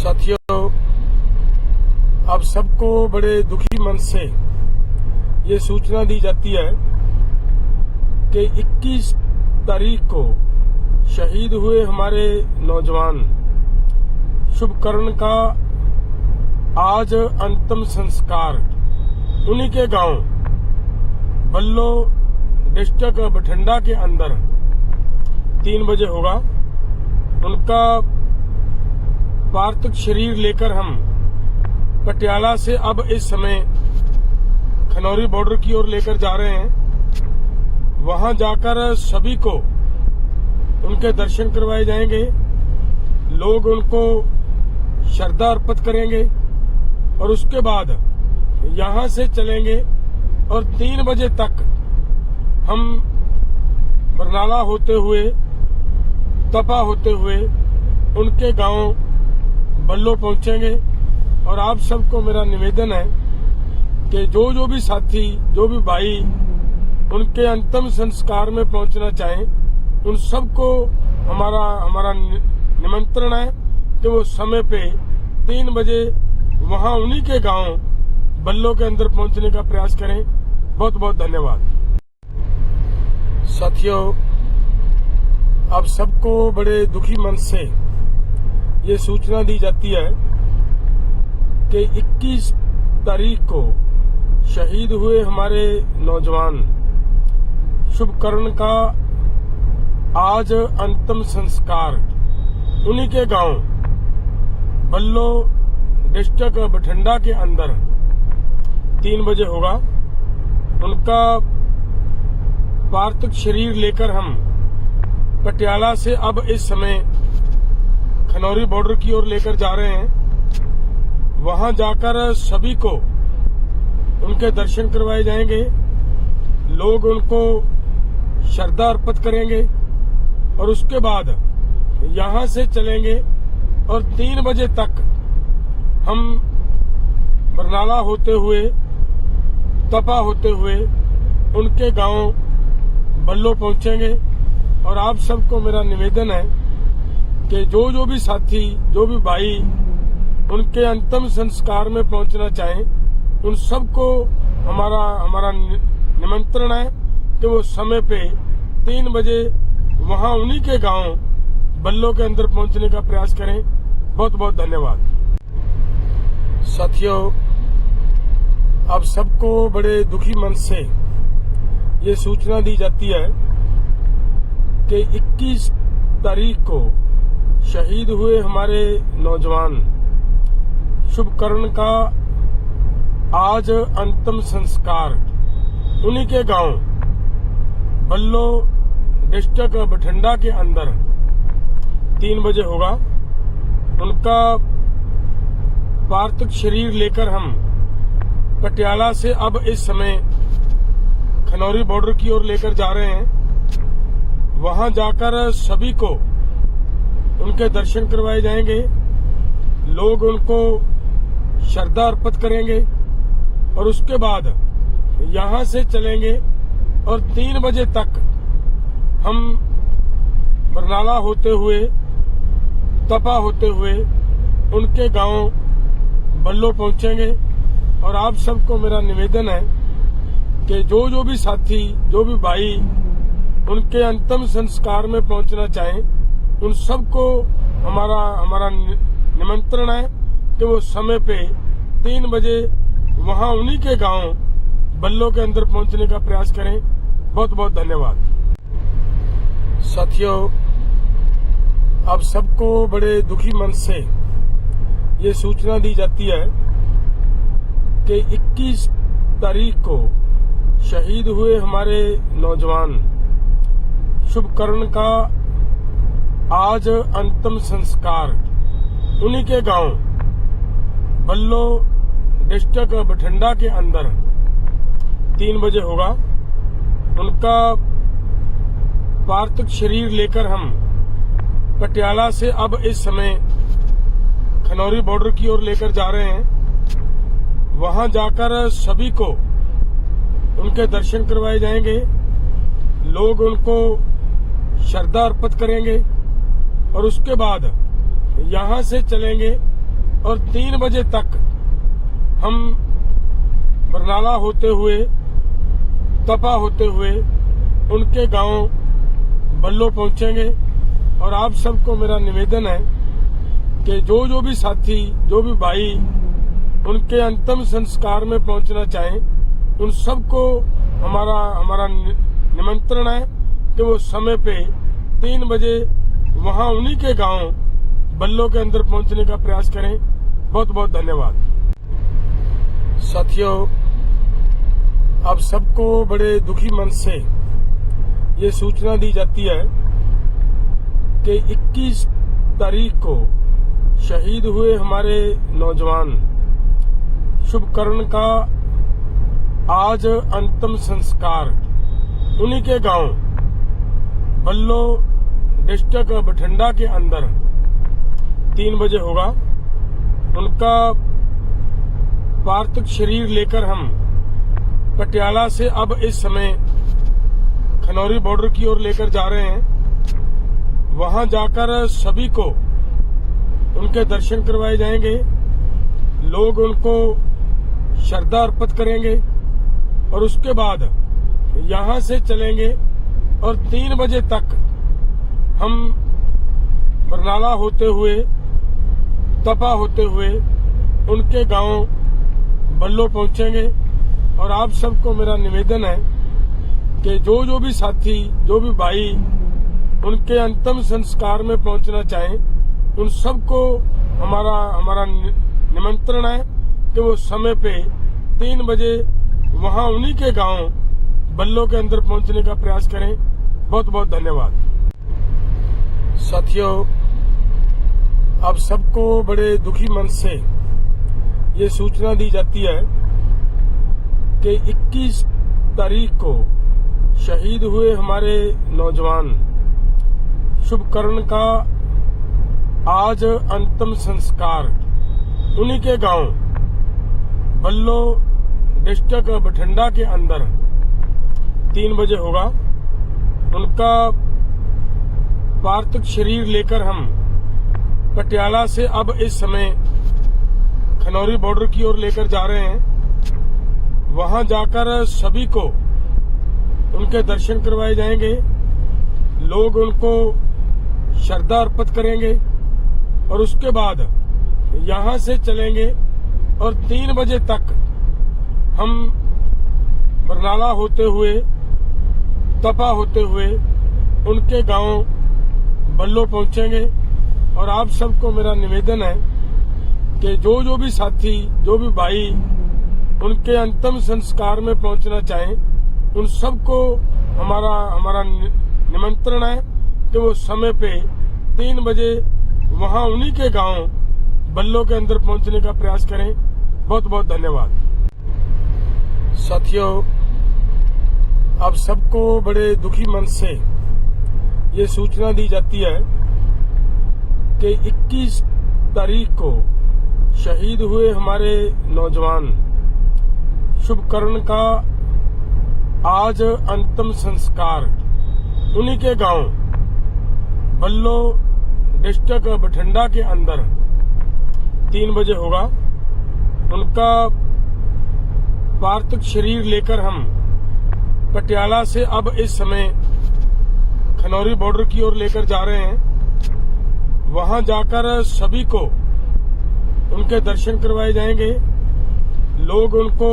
साथियों, आप सबको बड़े दुखी मन से ये सूचना दी जाती है कि 21 तारीख को शहीद हुए हमारे नौजवान शुभकर्ण का आज अंतिम संस्कार उन्हीं के गांव बल्लो डिस्ट्रिक्ट बठिंडा के अंदर 3 बजे होगा। उनका पार्थिव शरीर लेकर हम पटियाला से अब इस समय खनौरी बॉर्डर की ओर लेकर जा रहे हैं। वहां जाकर सभी को उनके दर्शन करवाए जाएंगे, लोग उनको श्रद्धा अर्पित करेंगे और उसके बाद यहां से चलेंगे और 3 बजे तक हम बरनाला होते हुए तपा होते हुए उनके गांव बल्लो पहुंचेंगे। और आप सबको मेरा निवेदन है कि जो भी साथी, जो भी भाई उनके अंतिम संस्कार में पहुंचना चाहें, उन सबको हमारा निमंत्रण है कि वो समय पे 3 बजे वहां उन्हीं के गांव बल्लो के अंदर पहुंचने का प्रयास करें। बहुत बहुत धन्यवाद। साथियों, आप सबको बड़े दुखी मन से ये सूचना दी जाती है कि 21 तारीख को शहीद हुए हमारे नौजवान शुभकर्ण का आज अंतिम संस्कार उन्हीं के गांव बल्लो डिस्ट्रिक्ट बठिंडा के अंदर 3 बजे होगा। उनका पार्थिव शरीर लेकर हम पटियाला से अब इस समय खनौरी बॉर्डर की ओर लेकर जा रहे हैं। वहां जाकर सभी को उनके दर्शन करवाए जाएंगे, लोग उनको श्रद्धा अर्पित करेंगे और उसके बाद यहां से चलेंगे और 3 बजे तक हम बरनाला होते हुए तपा होते हुए उनके गांव बल्लो पहुंचेंगे। और आप सबको मेरा निवेदन है कि जो भी साथी, जो भी भाई उनके अंतिम संस्कार में पहुंचना चाहें, उन सबको हमारा निमंत्रण है कि वो समय पे 3 बजे वहां उन्हीं के गांव बल्लो के अंदर पहुंचने का प्रयास करें। बहुत बहुत धन्यवाद। साथियों, आप सबको बड़े दुखी मन से ये सूचना दी जाती है कि 21 तारीख को शहीद हुए हमारे नौजवान शुभकर्ण का आज अंतिम संस्कार उन्हीं के गांव बल्लो डिस्ट्रिक्ट बठिंडा के अंदर 3 बजे होगा। उनका पार्थिव शरीर लेकर हम पटियाला से अब इस समय खनौरी बॉर्डर की ओर लेकर जा रहे हैं। वहां जाकर सभी को उनके दर्शन करवाए जाएंगे, लोग उनको श्रद्धा अर्पित करेंगे और उसके बाद यहां से चलेंगे और 3 बजे तक हम बरनाला होते हुए तपा होते हुए उनके गांव बल्लो पहुंचेंगे। और आप सबको मेरा निवेदन है कि जो भी साथी, जो भी भाई उनके अंतिम संस्कार में पहुंचना चाहें, उन सबको हमारा निमंत्रण है कि वो समय पे 3 बजे वहां उन्हीं के गांव बल्लो के अंदर पहुंचने का प्रयास करें। बहुत बहुत धन्यवाद। साथियों, आप सबको बड़े दुखी मन से ये सूचना दी जाती है कि 21 तारीख को शहीद हुए हमारे नौजवान शुभकर्ण का आज अंतिम संस्कार उन्हीं के गांव बल्लो डिस्ट्रिक्ट बठिंडा के अंदर 3 बजे होगा। उनका पार्थिव शरीर लेकर हम पटियाला से अब इस समय खनौरी बॉर्डर की ओर लेकर जा रहे हैं। वहां जाकर सभी को उनके दर्शन करवाए जाएंगे, लोग उनको श्रद्धा अर्पित करेंगे और उसके बाद यहां से चलेंगे और 3 बजे तक हम बरनाला होते हुए, तपा होते हुए उनके गांव बल्लो पहुंचेंगे। और आप सबको मेरा निवेदन है कि जो भी साथी, जो भी भाई उनके अंतिम संस्कार में पहुंचना चाहें, उन सबको हमारा निमंत्रण है कि वो समय पे 3 बजे वहां उन्हीं के गांव बल्लो के अंदर पहुंचने का प्रयास करें। बहुत बहुत धन्यवाद। साथियों, आप सबको बड़े दुखी मन से ये सूचना दी जाती है कि 21 तारीख को शहीद हुए हमारे नौजवान शुभकर्ण का आज अंतिम संस्कार उन्हीं के गांव बल्लो डिस्ट्रिक्ट बठिंडा के अंदर 3 बजे होगा। उनका पार्थिव शरीर लेकर हम पटियाला से अब इस समय खनौरी बॉर्डर की ओर लेकर जा रहे हैं। वहां जाकर सभी को उनके दर्शन करवाए जाएंगे। लोग उनको श्रद्धा अर्पित करेंगे और उसके बाद यहां से चलेंगे और 3 बजे तक हम बरनाला होते हुए, तपा होते हुए उनके गांव बल्लो पहुंचेंगे। और आप सबको मेरा निवेदन है कि जो भी साथी, जो भी भाई उनके अंतिम संस्कार में पहुंचना चाहें, उन सबको हमारा निमंत्रण है कि वो समय पे 3 बजे वहां उन्हीं के गांव बल्लो के अंदर पहुंचने का प्रयास करें। बहुत बहुत धन्यवाद। साथियों, आप सबको बड़े दुखी मन से ये सूचना दी जाती है कि 21 तारीख को शहीद हुए हमारे नौजवान शुभकर्ण का आज अंतिम संस्कार उन्हीं के गांव बल्लो डिस्ट्रिक्ट बठिंडा के अंदर 3 बजे होगा। उनका पार्थिव शरीर लेकर हम पटियाला से अब इस समय खनौरी बॉर्डर की ओर लेकर जा रहे हैं। वहां जाकर सभी को उनके दर्शन करवाए जाएंगे। लोग उनको श्रद्धा अर्पित करेंगे और उसके बाद यहां से चलेंगे और 3 बजे तक हम बरनाला होते हुए, तपा होते हुए उनके गांव बल्लो पहुंचेंगे। और आप सबको मेरा निवेदन है कि जो भी साथी, जो भी भाई उनके अंतिम संस्कार में पहुंचना चाहें, उन सबको हमारा निमंत्रण है कि वो समय पे 3 बजे वहां उन्हीं के गांव बल्लो के अंदर पहुंचने का प्रयास करें। बहुत बहुत धन्यवाद। साथियों, आप सबको बड़े दुखी मन से ये सूचना दी जाती है कि 21 तारीख को शहीद हुए हमारे नौजवान शुभकर्ण का आज अंतिम संस्कार उन्हीं के गांव बल्लो डिस्ट्रिक्ट बठिंडा के अंदर 3 बजे होगा। उनका पार्थिव शरीर लेकर हम पटियाला से अब इस समय खनौरी बॉर्डर की ओर लेकर जा रहे हैं। वहां जाकर सभी को उनके दर्शन करवाए जाएंगे। लोग उनको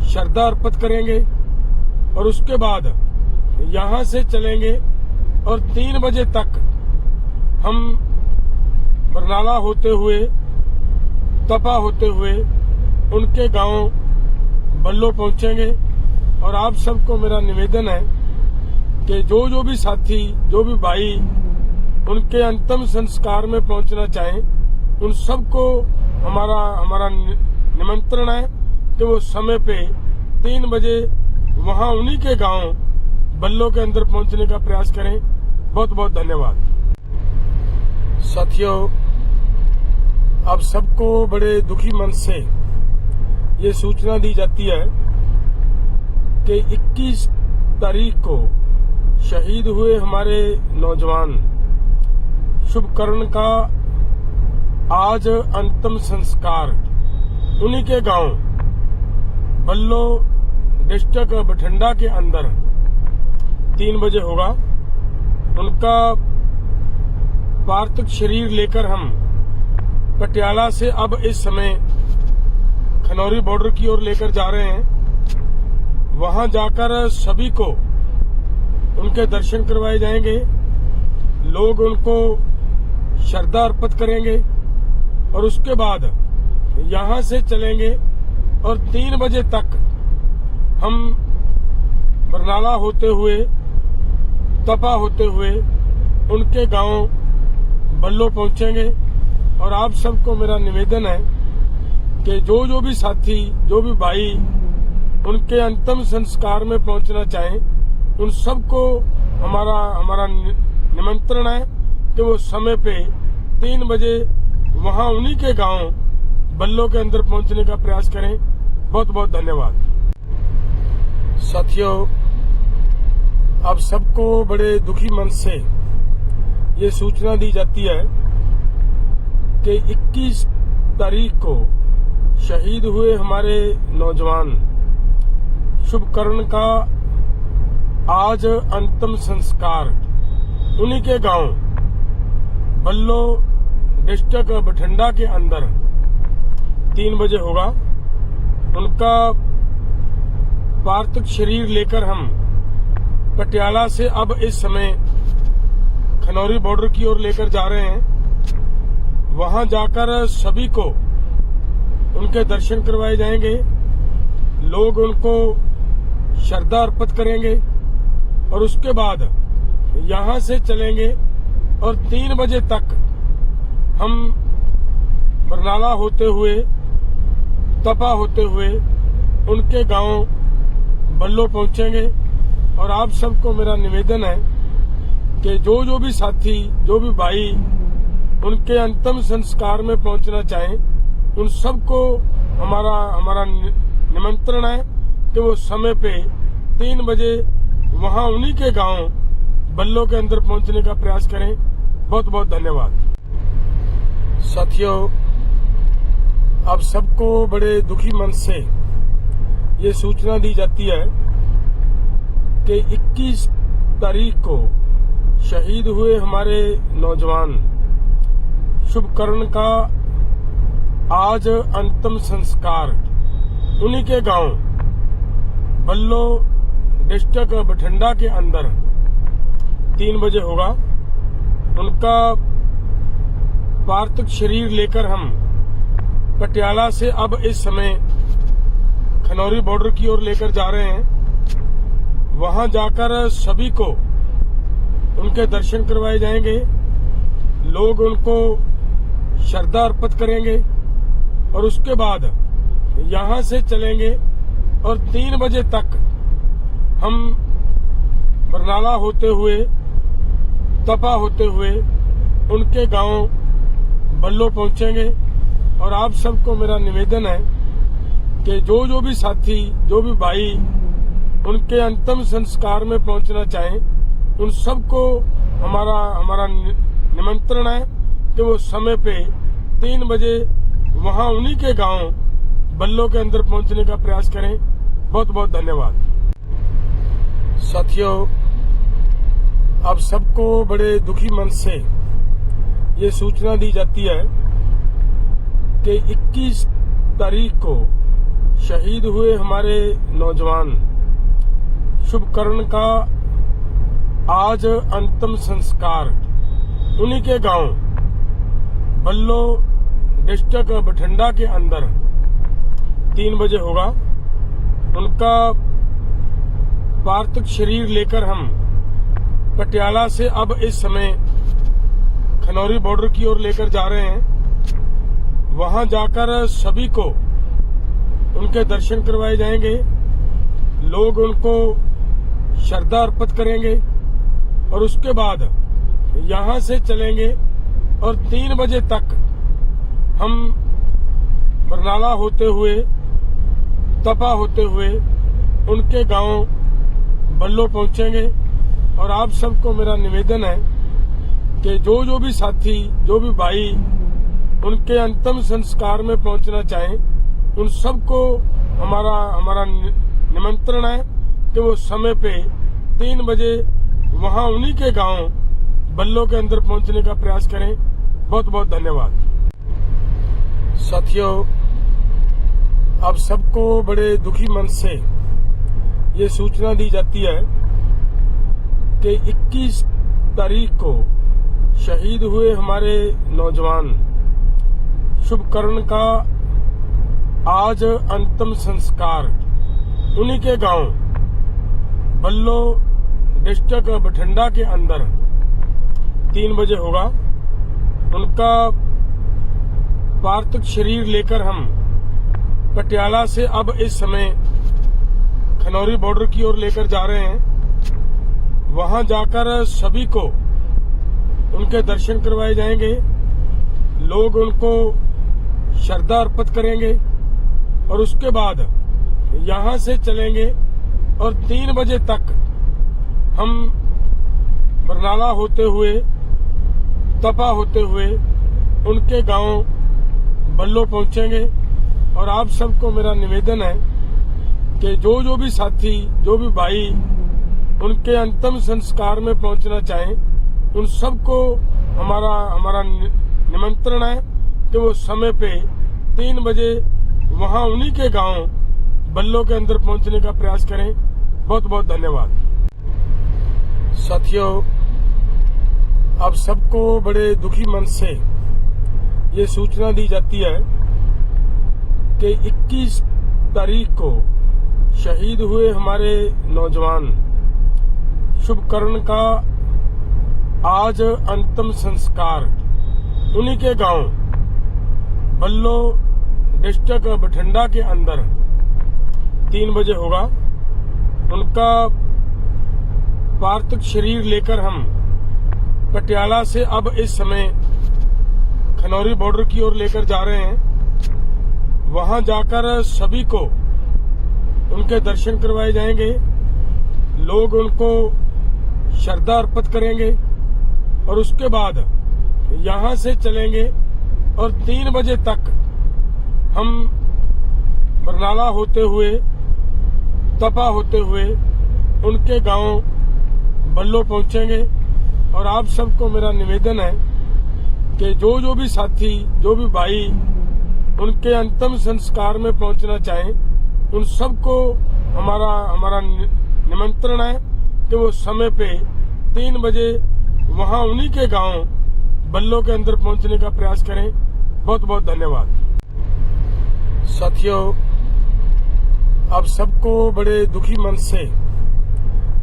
श्रद्धा अर्पित करेंगे और उसके बाद यहां से चलेंगे और 3 बजे तक हम बरनाला होते हुए, तपा होते हुए उनके गांव बल्लो पहुंचेंगे। और आप सबको मेरा निवेदन है कि जो भी साथी, जो भी भाई उनके अंतिम संस्कार में पहुंचना चाहें, उन सबको हमारा निमंत्रण है कि वो समय पे 3 बजे वहां उन्हीं के गांव बल्लो के अंदर पहुंचने का प्रयास करें। बहुत बहुत धन्यवाद। साथियों, आप सबको बड़े दुखी मन से ये सूचना दी जाती है कि 21 तारीख को शहीद हुए हमारे नौजवान शुभकर्ण का आज अंतिम संस्कार उन्हीं के गांव बल्लो डिस्ट्रिक्ट बठिंडा के अंदर 3 बजे होगा। उनका पार्थिव शरीर लेकर हम पटियाला से अब इस समय खनौरी बॉर्डर की ओर लेकर जा रहे हैं। वहां जाकर सभी को उनके दर्शन करवाए जाएंगे। लोग उनको श्रद्धा अर्पित करेंगे और उसके बाद यहां से चलेंगे और 3 बजे तक हम बरनाला होते हुए तपा होते हुए उनके गांव बल्लो पहुंचेंगे। और आप सबको मेरा निवेदन है कि जो भी साथी, जो भी भाई उनके अंतिम संस्कार में पहुंचना चाहें, उन सबको हमारा निमंत्रण है कि वो समय पे 3 बजे वहां उन्हीं के गांव बल्लो के अंदर पहुंचने का प्रयास करें। बहुत बहुत धन्यवाद साथियों। आप सबको बड़े दुखी मन से ये सूचना दी जाती है कि 21 तारीख को शहीद हुए हमारे नौजवान शुभकर्ण का आज अंतिम संस्कार उन्हीं के गांव बल्लो डिस्ट्रिक्ट बठिंडा के अंदर 3 बजे होगा। उनका पार्थिव शरीर लेकर हम पटियाला से अब इस समय खनौरी बॉर्डर की ओर लेकर जा रहे हैं। वहां जाकर सभी को उनके दर्शन करवाए जाएंगे। लोग उनको श्रद्धा अर्पित करेंगे और उसके बाद यहां से चलेंगे और 3 बजे तक हम बरनाला होते हुए तपा होते हुए उनके गांव बल्लो पहुंचेंगे। और आप सबको मेरा निवेदन है कि जो भी साथी, जो भी भाई उनके अंतिम संस्कार में पहुंचना चाहें, उन सबको हमारा निमंत्रण है कि वो समय पे 3 बजे वहां उन्हीं के गांव बल्लो के अंदर पहुंचने का प्रयास करें। बहुत बहुत धन्यवाद साथियों। आप सबको बड़े दुखी मन से ये सूचना दी जाती है कि 21 तारीख को शहीद हुए हमारे नौजवान शुभकर्ण का आज अंतिम संस्कार उन्हीं के गांव बल्लो डिस्ट्रिक्ट बठिंडा के अंदर 3 बजे होगा। उनका पार्थिव शरीर लेकर हम पटियाला से अब इस समय खनौरी बॉर्डर की ओर लेकर जा रहे हैं। वहां जाकर सभी को उनके दर्शन करवाए जाएंगे। लोग उनको श्रद्धा अर्पित करेंगे और उसके बाद यहां से चलेंगे और 3 बजे तक हम बरनाला होते हुए तपा होते हुए उनके गांव बल्लो पहुंचेंगे। और आप सबको मेरा निवेदन है कि जो भी साथी, जो भी भाई उनके अंतिम संस्कार में पहुंचना चाहें, उन सबको हमारा निमंत्रण है कि वो समय पे 3 बजे वहां उन्हीं के गांव बल्लो के अंदर पहुंचने का प्रयास करें। बहुत बहुत धन्यवाद साथियों। आप सबको बड़े दुखी मन से ये सूचना दी जाती है कि 21 तारीख को शहीद हुए हमारे नौजवान शुभकर्ण का आज अंतिम संस्कार उन्हीं के गांव बल्लो डिस्ट्रिक्ट बठिंडा के अंदर 3 बजे होगा। उनका पार्थिव शरीर लेकर हम पटियाला से अब इस समय खनौरी बॉर्डर की ओर लेकर जा रहे हैं। वहां जाकर सभी को उनके दर्शन करवाए जाएंगे। लोग उनको श्रद्धा अर्पित करेंगे और उसके बाद यहां से चलेंगे और 3 बजे तक हम बरनाला होते हुए तपा होते हुए उनके गांव बल्लो पहुंचेंगे। और आप सबको मेरा निवेदन है कि जो भी साथी, जो भी भाई उनके अंतिम संस्कार में पहुंचना चाहें, उन सबको हमारा निमंत्रण है कि वो समय पे 3 बजे वहां उन्हीं के गांव बल्लो के अंदर पहुंचने का प्रयास करें। बहुत बहुत धन्यवाद। साथियों, आप सबको बड़े दुखी मन से ये सूचना दी जाती है कि 21 तारीख को शहीद हुए हमारे नौजवान शुभकर्ण का आज अंतिम संस्कार उन्हीं के गांव बल्लो डिस्ट्रिक्ट बठिंडा के अंदर 3 बजे होगा। उनका पार्थिव शरीर लेकर हम पटियाला से अब इस समय खनौरी बॉर्डर की ओर लेकर जा रहे हैं। वहां जाकर सभी को उनके दर्शन करवाए जाएंगे। लोग उनको श्रद्धा अर्पित करेंगे और उसके बाद यहां से चलेंगे और 3 बजे तक हम बरनाला होते हुए, तपा होते हुए उनके गांव बल्लो पहुंचेंगे। और आप सबको मेरा निवेदन है कि जो भी साथी, जो भी भाई उनके अंतिम संस्कार में पहुंचना चाहें, उन सबको हमारा निमंत्रण है कि वो समय पे 3 बजे वहां उन्हीं के गांव बल्लो के अंदर पहुंचने का प्रयास करें। बहुत बहुत धन्यवाद। साथियों, आप सबको बड़े दुखी मन से ये सूचना दी जाती है कि 21 तारीख को शहीद हुए हमारे नौजवान शुभकर्ण का आज अंतिम संस्कार उन्हीं के गांव बल्लो डिस्ट्रिक्ट बठिंडा के अंदर 3 बजे होगा। उनका पार्थिव शरीर लेकर हम पटियाला से अब इस समय खनौरी बॉर्डर की ओर लेकर जा रहे हैं। वहां जाकर सभी को उनके दर्शन करवाए जाएंगे। लोग उनको श्रद्धा अर्पित करेंगे और उसके बाद यहां से चलेंगे और 3 बजे तक हम बरनाला होते हुए, तपा होते हुए उनके गांव बल्लो पहुंचेंगे। और आप सबको मेरा निवेदन है कि जो भी साथी, जो भी भाई उनके अंतिम संस्कार में पहुंचना चाहें, उन सबको हमारा निमंत्रण है कि वो समय पे 3 बजे वहां उन्हीं के गांव बल्लो के अंदर पहुंचने का प्रयास करें। बहुत बहुत धन्यवाद। साथियों, आप सबको बड़े दुखी मन से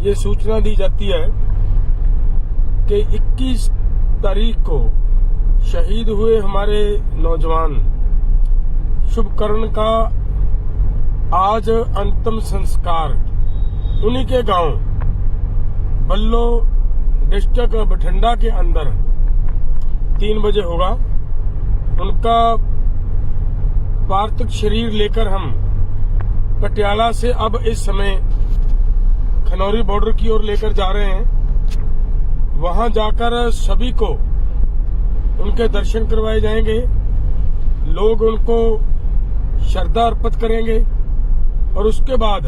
ये सूचना दी जाती है कि 21 तारीख को शहीद हुए हमारे नौजवान शुभकर्ण का आज अंतिम संस्कार उन्हीं के गांव बल्लो डिस्ट्रिक्ट बठिंडा के अंदर 3 बजे होगा। उनका पार्थिव शरीर लेकर हम पटियाला से अब इस समय खनौरी बॉर्डर की ओर लेकर जा रहे हैं। वहां जाकर सभी को उनके दर्शन करवाए जाएंगे। लोग उनको श्रद्धा अर्पित करेंगे और उसके बाद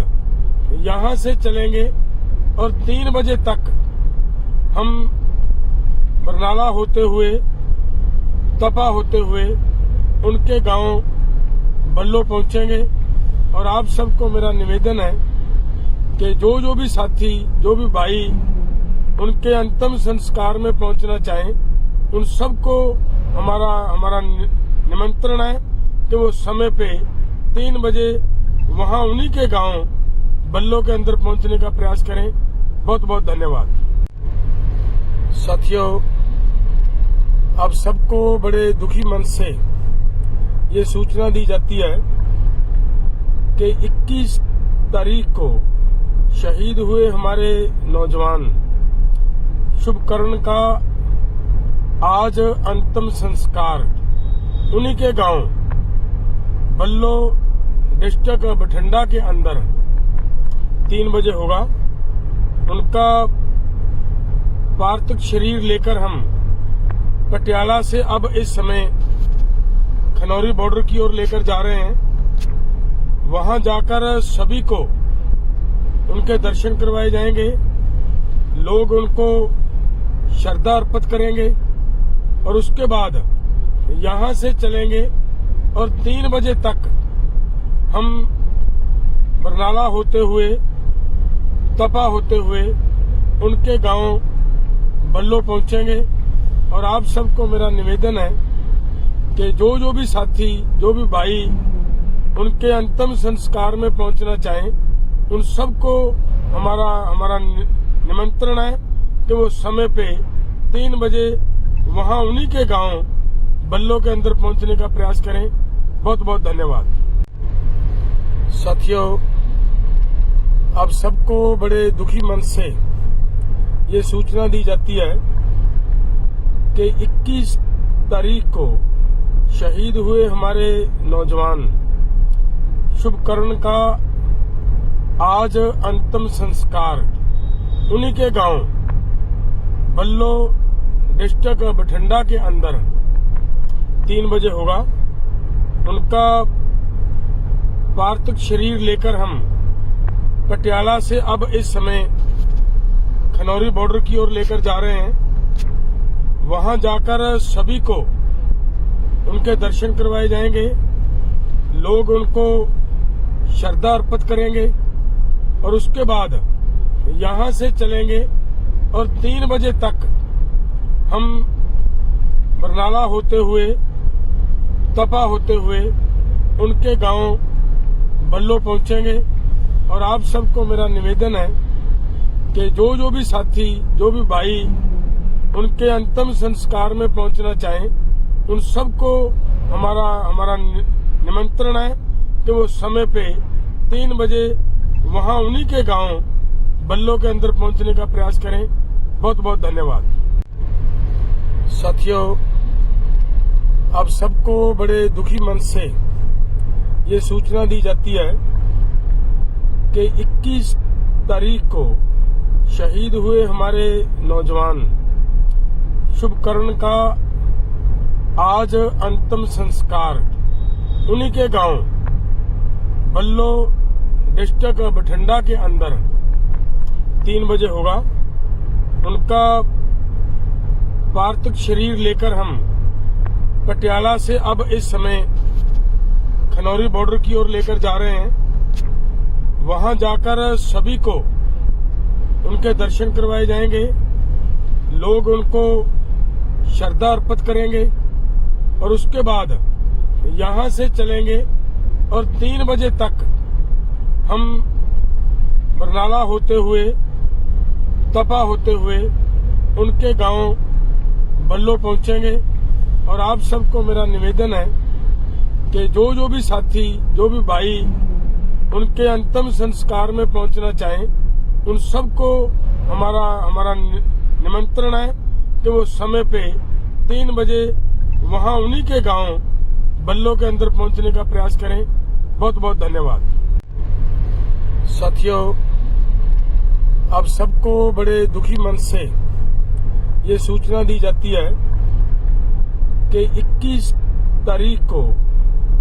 यहां से चलेंगे और 3 बजे तक हम बरनाला होते हुए, तपा होते हुए उनके गांव बल्लो पहुंचेंगे। और आप सबको मेरा निवेदन है कि जो भी साथी, जो भी भाई उनके अंतिम संस्कार में पहुंचना चाहें, उन सबको हमारा निमंत्रण है कि वो समय पे 3 बजे वहां उन्हीं के गांव बल्लो के अंदर पहुंचने का प्रयास करें। बहुत बहुत धन्यवाद। साथियों, आप सबको बड़े दुखी मन से ये सूचना दी जाती है कि 21 तारीख को शहीद हुए हमारे नौजवान शुभकर्ण का आज अंतिम संस्कार उन्हीं के गांव बल्लो डिस्ट्रिक्ट बठिंडा के अंदर 3 बजे होगा। उनका पार्थिव शरीर लेकर हम पटियाला से अब इस समय खनौरी बॉर्डर की ओर लेकर जा रहे हैं। वहां जाकर सभी को उनके दर्शन करवाए जाएंगे। लोग उनको श्रद्धा अर्पित करेंगे और उसके बाद यहां से चलेंगे और 3 बजे तक हम बरनाला होते हुए, तपा होते हुए उनके गांव बल्लो पहुंचेंगे। और आप सबको मेरा निवेदन है कि जो भी साथी, जो भी भाई उनके अंतिम संस्कार में पहुंचना चाहें, उन सबको हमारा निमंत्रण है कि वो समय पे 3 बजे वहां उन्हीं के गांव बल्लो के अंदर पहुंचने का प्रयास करें। बहुत बहुत धन्यवाद। साथियों, आप सबको बड़े दुखी मन से ये सूचना दी जाती है कि 21 तारीख को शहीद हुए हमारे नौजवान शुभकर्ण का आज अंतिम संस्कार उन्हीं के गांव बल्लो डिस्ट्रिक्ट बठिंडा के अंदर 3 बजे होगा। उनका पार्थिव शरीर लेकर हम पटियाला से अब इस समय खनौरी बॉर्डर की ओर लेकर जा रहे हैं। वहां जाकर सभी को उनके दर्शन करवाए जाएंगे। लोग उनको श्रद्धा अर्पित करेंगे और उसके बाद यहां से चलेंगे और 3 बजे तक हम बरनाला होते हुए, तपा होते हुए उनके गांव बल्लो पहुंचेंगे। और आप सबको मेरा निवेदन है कि जो भी साथी, जो भी भाई उनके अंतिम संस्कार में पहुंचना चाहें, उन सबको हमारा निमंत्रण है कि वो समय पे 3 बजे वहां उन्हीं के गांव बल्लो के अंदर पहुंचने का प्रयास करें। बहुत बहुत धन्यवाद। साथियों, आप सबको बड़े दुखी मन से ये सूचना दी जाती है कि 21 तारीख को शहीद हुए हमारे नौजवान शुभकर्ण का आज अंतिम संस्कार उन्हीं के गांव बल्लो डिस्ट्रिक्ट बठिंडा के अंदर 3 बजे होगा। उनका पार्थिव शरीर लेकर हम पटियाला से अब इस समय खनौरी बॉर्डर की ओर लेकर जा रहे हैं। वहां जाकर सभी को उनके दर्शन करवाए जाएंगे। लोग उनको श्रद्धा अर्पित करेंगे और उसके बाद यहां से चलेंगे और 3 बजे तक हम बरनाला होते हुए, तपा होते हुए उनके गांव बल्लो पहुंचेंगे। और आप सबको मेरा निवेदन है कि जो भी साथी, जो भी भाई उनके अंतिम संस्कार में पहुंचना चाहें, उन सबको हमारा निमंत्रण है कि वो समय पे 3 बजे वहां उन्हीं के गांव बल्लो के अंदर पहुंचने का प्रयास करें। बहुत बहुत धन्यवाद। साथियों, आप सबको बड़े दुखी मन से ये सूचना दी जाती है कि 21 तारीख को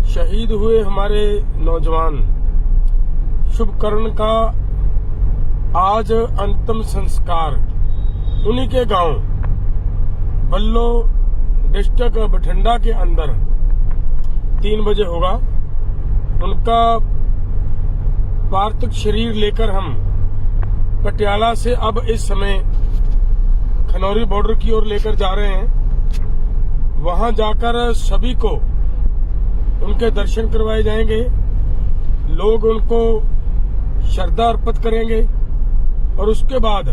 शहीद हुए हमारे नौजवान शुभकर्ण का आज अंतिम संस्कार उन्हीं के गांव बल्लो डिस्ट्रिक्ट बठिंडा के अंदर 3 बजे होगा। उनका पार्थिव शरीर लेकर हम पटियाला से अब इस समय खनौरी बॉर्डर की ओर लेकर जा रहे हैं। वहां जाकर सभी को उनके दर्शन करवाए जाएंगे। लोग उनको श्रद्धा अर्पित करेंगे और उसके बाद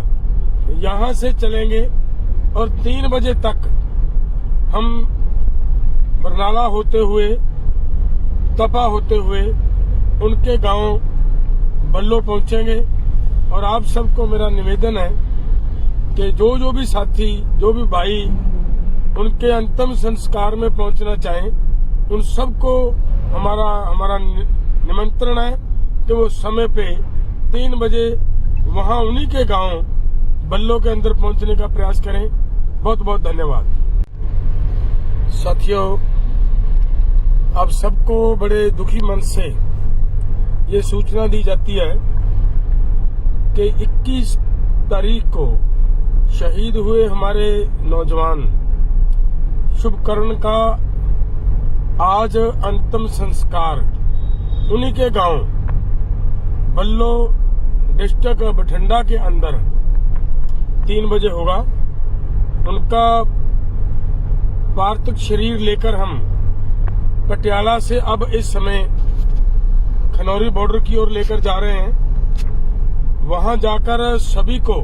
यहां से चलेंगे और 3 बजे तक हम बरनाला होते हुए, तपा होते हुए उनके गांव बल्लो पहुंचेंगे। और आप सबको मेरा निवेदन है कि जो भी साथी, जो भी भाई उनके अंतिम संस्कार में पहुंचना चाहें, उन सबको हमारा निमंत्रण है कि वो समय पे 3 बजे वहां उन्हीं के गांव बल्लो के अंदर पहुंचने का प्रयास करें। बहुत बहुत धन्यवाद। साथियों, अब सबको बड़े दुखी मन से ये सूचना दी जाती है कि 21 तारीख को शहीद हुए हमारे नौजवान शुभकर्ण का आज अंतिम संस्कार उन्हीं के गांव बल्लो डिस्ट्रिक्ट बठिंडा के अंदर 3 बजे होगा। उनका पार्थिव शरीर लेकर हम पटियाला से अब इस समय खनौरी बॉर्डर की ओर लेकर जा रहे हैं। वहां जाकर सभी को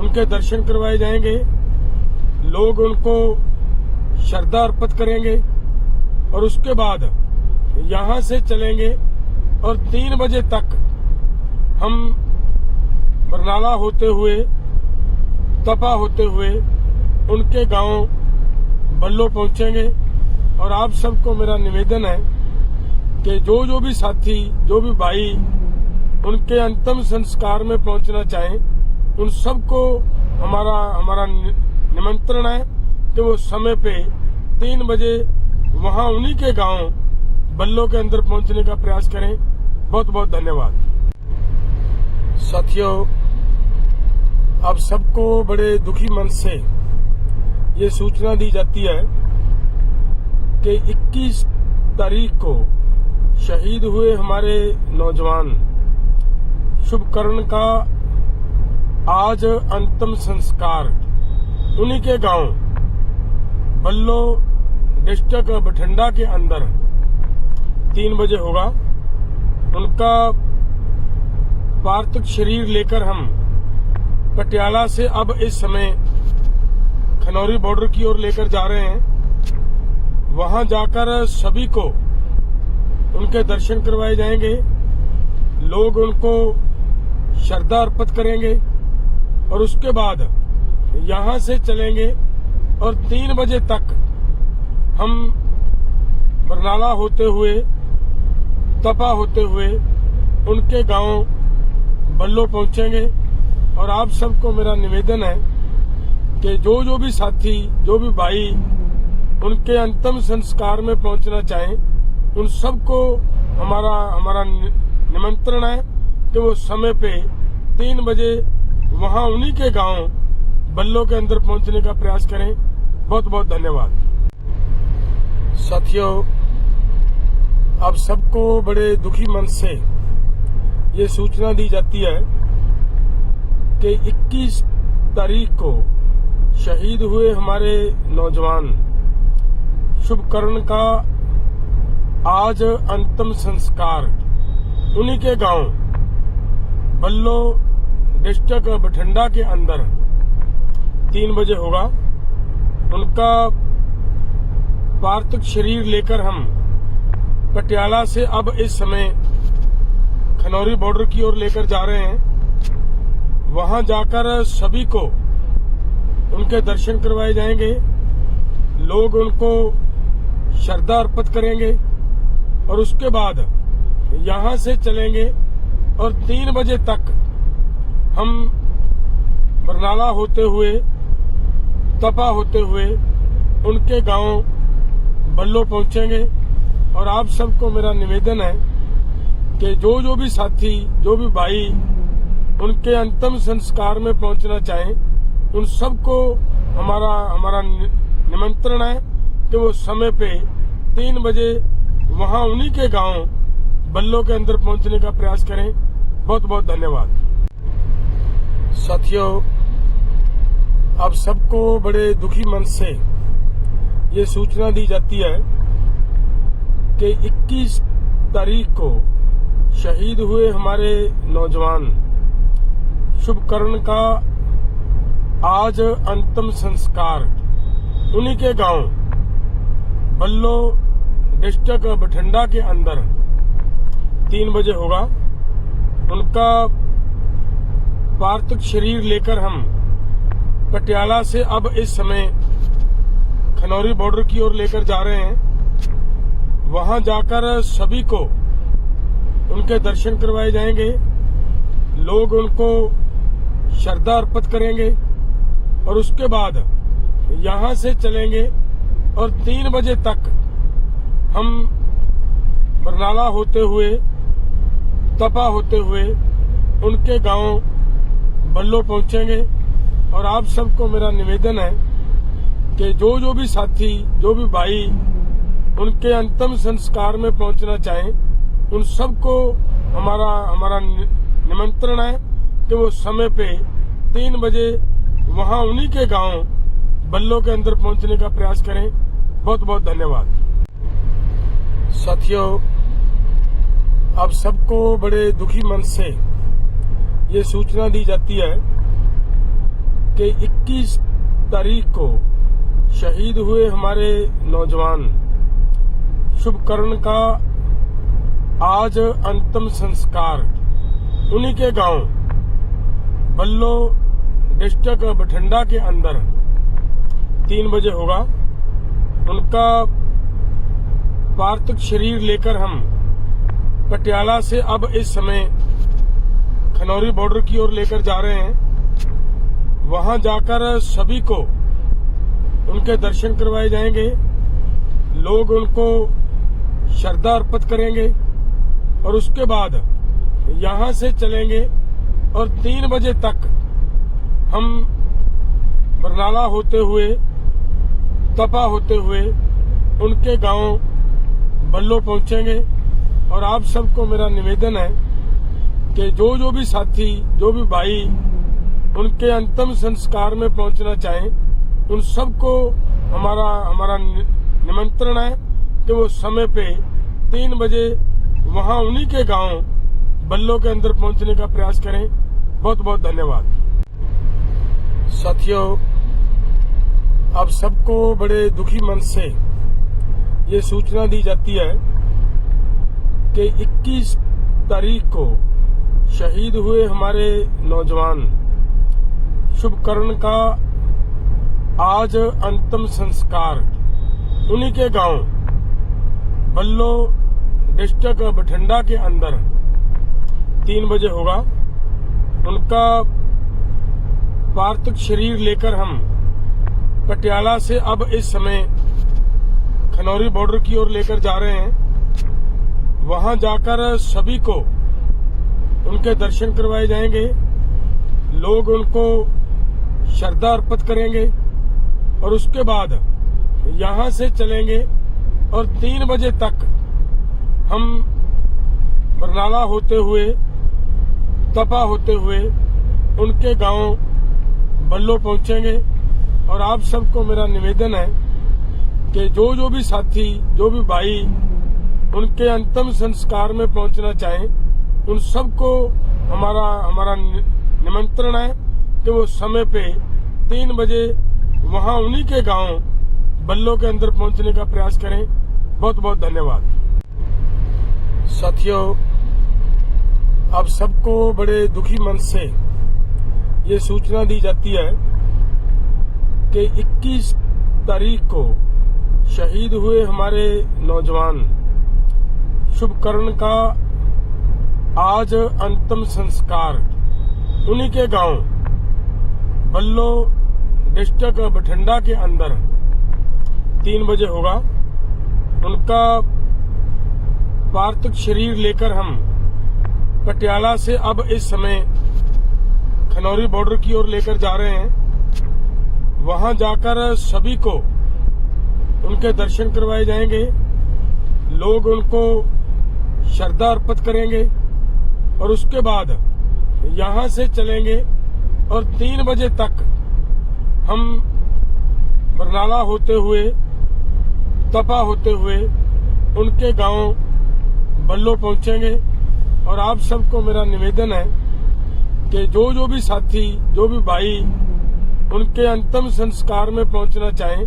उनके दर्शन करवाए जाएंगे, लोग उनको श्रद्धा अर्पित करेंगे और उसके बाद यहां से चलेंगे और 3 बजे तक हम बरनाला होते हुए तपा होते हुए उनके गांव बल्लो पहुंचेंगे। और आप सबको मेरा निवेदन है कि जो भी साथी, जो भी भाई उनके अंतिम संस्कार में पहुंचना चाहें, उन सबको हमारा निमंत्रण है कि वो समय पे 3 बजे वहां उन्हीं के गांव बल्लो के अंदर पहुंचने का प्रयास करें। बहुत बहुत धन्यवाद साथियों। अब सबको बड़े दुखी मन से ये सूचना दी जाती है कि 21 तारीख को शहीद हुए हमारे नौजवान शुभकर्ण का आज अंतिम संस्कार उन्हीं के गांव बल्लो डिस्ट्रिक्ट बठिंडा के अंदर 3 बजे होगा। उनका पार्थिव शरीर लेकर हम पटियाला से अब इस समय खनौरी बॉर्डर की ओर लेकर जा रहे हैं। वहां जाकर सभी को उनके दर्शन करवाए जाएंगे, लोग उनको श्रद्धा अर्पित करेंगे और उसके बाद यहां से चलेंगे और 3 बजे तक हम बरनाला होते हुए तपा होते हुए उनके गांव बल्लो पहुंचेंगे। और आप सबको मेरा निवेदन है कि जो भी साथी, जो भी भाई उनके अंतिम संस्कार में पहुंचना चाहें, उन सबको हमारा निमंत्रण है कि वो समय पे 3 बजे वहां उन्हीं के गांव बल्लो के अंदर पहुंचने का प्रयास करें। बहुत बहुत धन्यवाद साथियों। अब सबको बड़े दुखी मन से ये सूचना दी जाती है कि 21 तारीख को शहीद हुए हमारे नौजवान शुभकर्ण का आज अंतिम संस्कार उन्हीं के गांव बल्लो डिस्ट्रिक्ट बठिंडा के अंदर 3 बजे होगा। उनका पार्थिव शरीर लेकर हम पटियाला से अब इस समय खनौरी बॉर्डर की ओर लेकर जा रहे हैं। वहां जाकर सभी को उनके दर्शन करवाए जाएंगे, लोग उनको श्रद्धा अर्पित करेंगे और उसके बाद यहां से चलेंगे और 3 बजे तक हम बरनाला होते हुए तपा होते हुए उनके गांव बल्लो पहुंचेंगे। और आप सबको मेरा निवेदन है कि जो भी साथी, जो भी भाई उनके अंतिम संस्कार में पहुंचना चाहें, उन सबको हमारा निमंत्रण है कि वो समय पे 3 बजे वहां उन्हीं के गांव बल्लो के अंदर पहुंचने का प्रयास करें। बहुत बहुत धन्यवाद साथियों। अब सबको बड़े दुखी मन से ये सूचना दी जाती है कि 21 तारीख को शहीद हुए हमारे नौजवान शुभकर्ण का आज अंतिम संस्कार उन्हीं के गांव बल्लो डिस्ट्रिक्ट बठिंडा के अंदर 3 बजे होगा। उनका पार्थिव शरीर लेकर हम पटियाला से अब इस समय खनौरी बॉर्डर की ओर लेकर जा रहे हैं। वहां जाकर सभी को उनके दर्शन करवाए जाएंगे, लोग उनको श्रद्धा अर्पित करेंगे और उसके बाद यहां से चलेंगे और 3 बजे तक हम बरनाला होते हुए, तपा होते हुए उनके गांव बल्लो पहुंचेंगे। और आप सबको मेरा निवेदन है कि जो भी साथी, जो भी भाई उनके अंतिम संस्कार में पहुंचना चाहें, उन सबको हमारा निमंत्रण है कि वो समय पे 3 बजे वहां उन्हीं के गांव बल्लो के अंदर पहुंचने का प्रयास करें। बहुत बहुत धन्यवाद। साथियों, आप सबको बड़े दुखी मन से ये सूचना दी जाती है कि 21 तारीख को शहीद हुए हमारे नौजवान शुभकर्ण का आज अंतिम संस्कार उन्हीं के गांव बल्लो डिस्ट्रिक्ट बठिंडा के अंदर 3 बजे होगा। उनका पार्थिव शरीर लेकर हम पटियाला से अब इस समय खनौरी बॉर्डर की ओर लेकर जा रहे हैं। वहां जाकर सभी को उनके दर्शन करवाए जाएंगे। लोग उनको श्रद्धा अर्पित करेंगे और उसके बाद यहां से चलेंगे और 3 बजे तक हम बरनाला होते हुए, तपा होते हुए उनके गांव बल्लो पहुंचेंगे। और आप सबको मेरा निवेदन है कि जो भी साथी, जो भी भाई उनके अंतिम संस्कार में पहुंचना चाहें, उन सबको हमारा निमंत्रण है कि वो समय पे 3 बजे वहां उन्हीं के गांव बल्लो के अंदर पहुंचने का प्रयास करें। बहुत बहुत धन्यवाद। साथियों, आप सबको बड़े दुखी मन से ये सूचना दी जाती है कि 21 तारीख को शहीद हुए हमारे नौजवान शुभकर्ण का आज अंतिम संस्कार उन्हीं के गांव बल्लो डिस्ट्रिक्ट बठिंडा के अंदर 3 बजे होगा। उनका पार्थिव शरीर लेकर हम पटियाला से अब इस समय खनौरी बॉर्डर की ओर लेकर जा रहे हैं। वहां जाकर सभी को उनके दर्शन करवाए जाएंगे। लोग उनको श्रद्धा अर्पित करेंगे और उसके बाद यहां से चलेंगे और 3 बजे तक हम बरनाला होते हुए, तपा होते हुए उनके गांव बल्लो पहुंचेंगे। और आप सबको मेरा निवेदन है कि जो भी साथी, जो भी भाई उनके अंतिम संस्कार में पहुंचना चाहें, उन सबको हमारा निमंत्रण है कि वो समय पे 3 बजे वहां उन्हीं के गांव बल्लो के अंदर पहुंचने का प्रयास करें। बहुत बहुत धन्यवाद। साथियों, आप सबको बड़े दुखी मन से ये सूचना दी जाती है कि 21 तारीख को शहीद हुए हमारे नौजवान शुभकर्ण का आज अंतिम संस्कार उन्हीं के गांव बल्लो डिस्ट्रिक्ट बठिंडा के अंदर 3 बजे होगा। उनका पार्थिव शरीर लेकर हम पटियाला से अब इस समय खनौरी बॉर्डर की ओर लेकर जा रहे हैं। वहां जाकर सभी को उनके दर्शन करवाए जाएंगे। लोग उनको श्रद्धा अर्पित करेंगे और उसके बाद यहां से चलेंगे और 3 बजे तक हम बरनाला होते हुए, तपा होते हुए उनके गांव बल्लो पहुंचेंगे। और आप सबको मेरा निवेदन है कि जो भी साथी, जो भी भाई उनके अंतिम संस्कार में पहुंचना चाहें,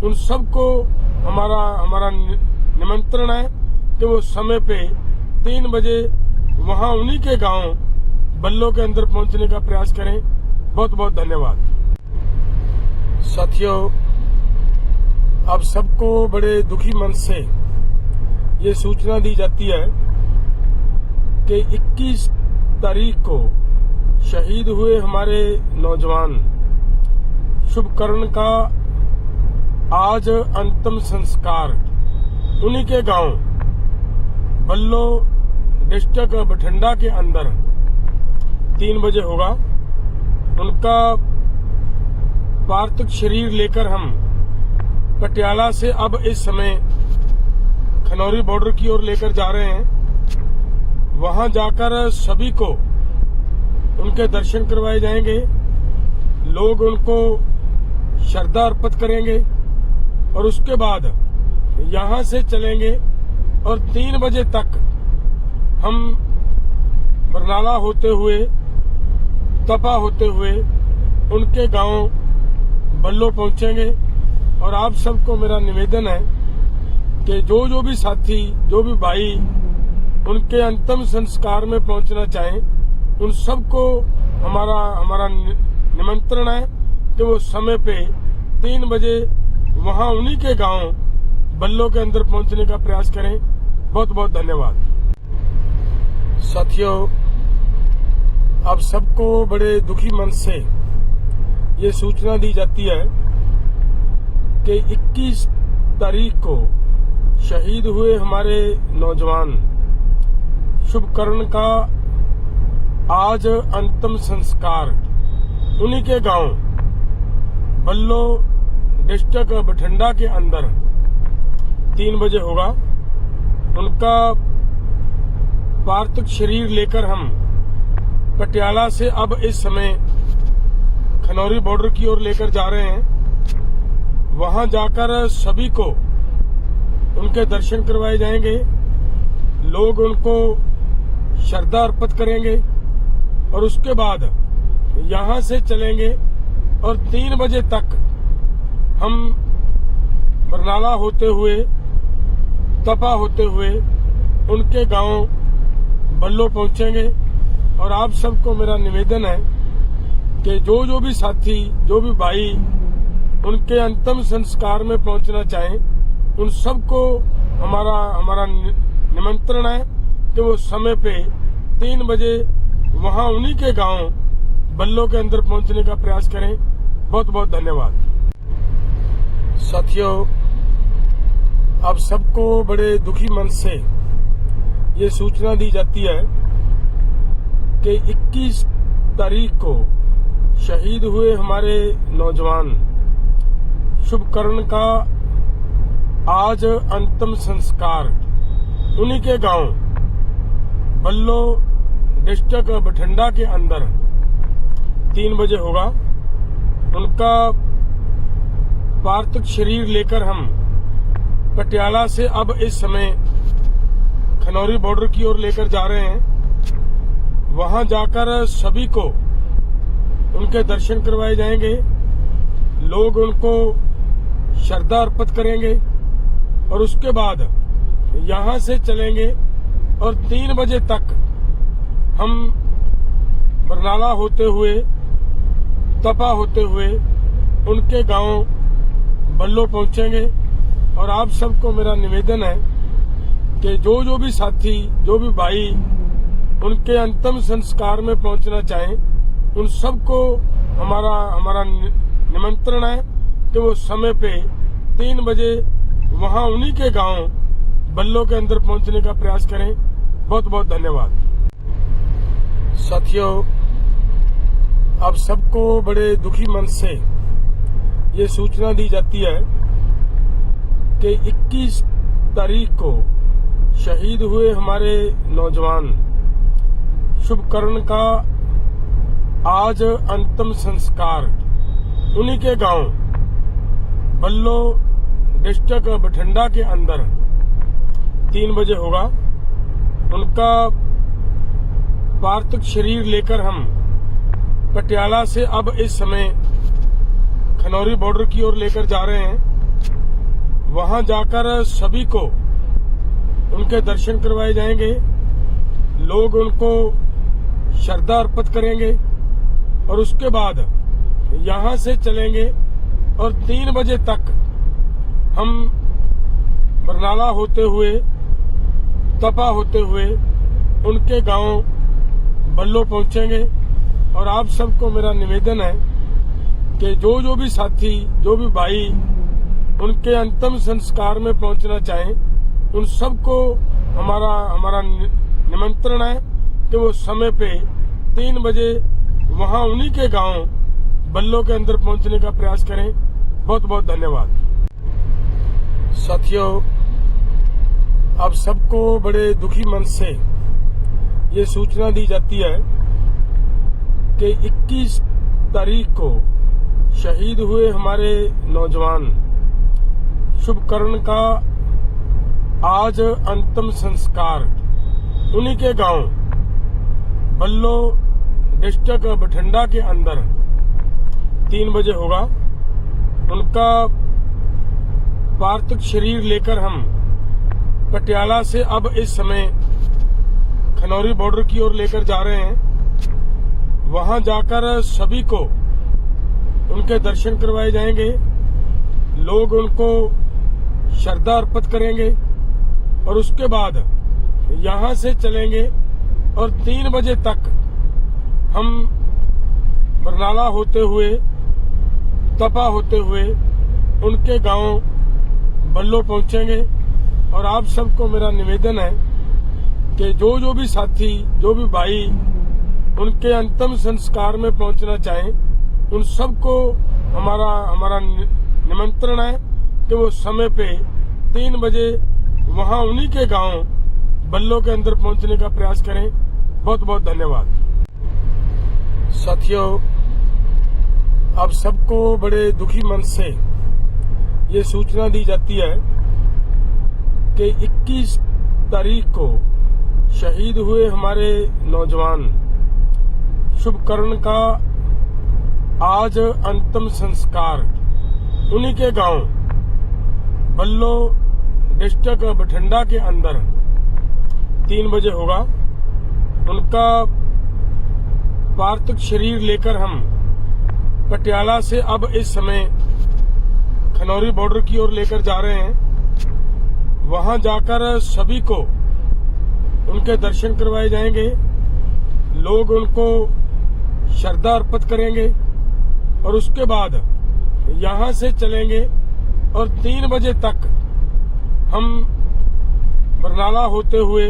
उन सबको हमारा निमंत्रण है कि वो समय पे 3 बजे वहां उन्हीं के गांव बल्लो के अंदर पहुंचने का प्रयास करें। बहुत बहुत धन्यवाद। साथियों, आप सबको बड़े दुखी मन से ये सूचना दी जाती है कि 21 तारीख को शहीद हुए हमारे नौजवान शुभकर्ण का आज अंतिम संस्कार उन्हीं के गांव बल्लो डिस्ट्रिक्ट बठिंडा के अंदर 3 बजे होगा। उनका पार्थिव शरीर लेकर हम पटियाला से अब इस समय खनौरी बॉर्डर की ओर लेकर जा रहे हैं। वहां जाकर सभी को उनके दर्शन करवाए जाएंगे। लोग उनको श्रद्धा अर्पित करेंगे और उसके बाद यहां से चलेंगे और 3 बजे तक हम बरनाला होते हुए, तपा होते हुए उनके गांव बल्लो पहुंचेंगे। और आप सबको मेरा निवेदन है कि जो भी साथी, जो भी भाई उनके अंतिम संस्कार में पहुंचना चाहें, उन सबको हमारा निमंत्रण है कि वो समय पे 3 बजे वहां उन्हीं के गांव बल्लो के अंदर पहुंचने का प्रयास करें। बहुत बहुत धन्यवाद साथियों। आप सबको बड़े दुखी मन से ये सूचना दी जाती है कि 21 तारीख को शहीद हुए हमारे नौजवान शुभकर्ण का आज अंतिम संस्कार उन्हीं के गांव बल्लो डिस्ट्रिक्ट बठिंडा के अंदर 3 बजे होगा। उनका पार्थिव शरीर लेकर हम पटियाला से अब इस समय खनौरी बॉर्डर की ओर लेकर जा रहे हैं। वहां जाकर सभी को उनके दर्शन करवाए जाएंगे। लोग उनको श्रद्धा अर्पित करेंगे और उसके बाद यहां से चलेंगे और 3 बजे तक हम बरनाला होते हुए, तपा होते हुए उनके गांव बल्लो पहुंचेंगे। और आप सबको मेरा निवेदन है कि जो भी साथी, जो भी भाई उनके अंतिम संस्कार में पहुंचना चाहें, उन सबको हमारा निमंत्रण है कि वो समय पे 3 बजे वहां उन्हीं के गांव बल्लो के अंदर पहुंचने का प्रयास करें। बहुत बहुत धन्यवाद साथियों। आप सबको बड़े दुखी मन से ये सूचना दी जाती है कि 21 तारीख को शहीद हुए हमारे नौजवान शुभकर्ण का आज अंतिम संस्कार उन्हीं के गांव बल्लो डिस्ट्रिक्ट बठिंडा के अंदर 3 बजे होगा। उनका पार्थिव शरीर लेकर हम पटियाला से अब इस समय खनौरी बॉर्डर की ओर लेकर जा रहे हैं। वहां जाकर सभी को उनके दर्शन करवाए जाएंगे। लोग उनको श्रद्धा अर्पित करेंगे और उसके बाद यहां से चलेंगे और 3 बजे तक हम बरनाला होते हुए, तपा होते हुए उनके गांव बल्लो पहुंचेंगे। और आप सबको मेरा निवेदन है कि जो भी साथी, जो भी भाई उनके अंतिम संस्कार में पहुंचना चाहें, उन सबको हमारा निमंत्रण है कि वो समय पे 3 बजे वहां उन्हीं के गांव बल्लो के अंदर पहुंचने का प्रयास करें। बहुत बहुत धन्यवाद साथियों। आप सबको बड़े दुखी मन से ये सूचना दी जाती है कि 21 तारीख को शहीद हुए हमारे नौजवान शुभकर्ण का आज अंतिम संस्कार उन्हीं के गांव बल्लो डिस्ट्रिक्ट बठिंडा के अंदर 3 बजे होगा। उनका पार्थिव शरीर लेकर हम पटियाला से अब इस समय खनौरी बॉर्डर की ओर लेकर जा रहे हैं। वहां जाकर सभी को उनके दर्शन करवाए जाएंगे। लोग उनको श्रद्धा अर्पित करेंगे और उसके बाद यहां से चलेंगे और 3 बजे तक हम बरनाला होते हुए, तपा होते हुए उनके गांव बल्लो पहुंचेंगे। और आप सबको मेरा निवेदन है कि जो भी साथी, जो भी भाई उनके अंतिम संस्कार में पहुंचना चाहें, उन सबको हमारा निमंत्रण है कि वो समय पे 3 बजे वहां उन्हीं के गांव बल्लो के अंदर पहुंचने का प्रयास करें। बहुत बहुत धन्यवाद। साथियों, आप सबको बड़े दुखी मन से ये सूचना दी जाती है कि 21 तारीख को शहीद हुए हमारे नौजवान शुभकर्ण का आज अंतिम संस्कार उन्हीं के गांव बल्लो डिस्ट्रिक्ट बठिंडा के अंदर 3 बजे होगा। उनका पार्थिव शरीर लेकर हम पटियाला से अब इस समय खनौरी बॉर्डर की ओर लेकर जा रहे हैं। वहां जाकर सभी को उनके दर्शन करवाए जाएंगे। लोग उनको श्रद्धा अर्पित करेंगे और उसके बाद यहां से चलेंगे और 3 बजे तक हम बरनाला होते हुए, तपा होते हुए उनके गांव बल्लो पहुंचेंगे। और आप सबको मेरा निवेदन है कि जो भी साथी, जो भी भाई उनके अंतिम संस्कार में पहुंचना चाहें, उन सबको हमारा निमंत्रण है कि वो समय पे 3 बजे वहां उन्हीं के गांव बल्लो के अंदर पहुंचने का प्रयास करें। बहुत बहुत धन्यवाद। साथियों, आप सबको बड़े दुखी मन से ये सूचना दी जाती है कि 21 तारीख को शहीद हुए हमारे नौजवान शुभकर्ण का आज अंतिम संस्कार उन्हीं के गांव बल्लो डिस्ट्रिक्ट बठिंडा के अंदर 3 बजे होगा। उनका पार्थिव शरीर लेकर हम पटियाला से अब इस समय खनौरी बॉर्डर की ओर लेकर जा रहे हैं। वहां जाकर सभी को उनके दर्शन करवाए जाएंगे। लोग उनको श्रद्धा अर्पित करेंगे और उसके बाद यहां से चलेंगे और 3 बजे तक हम बरनाला होते हुए,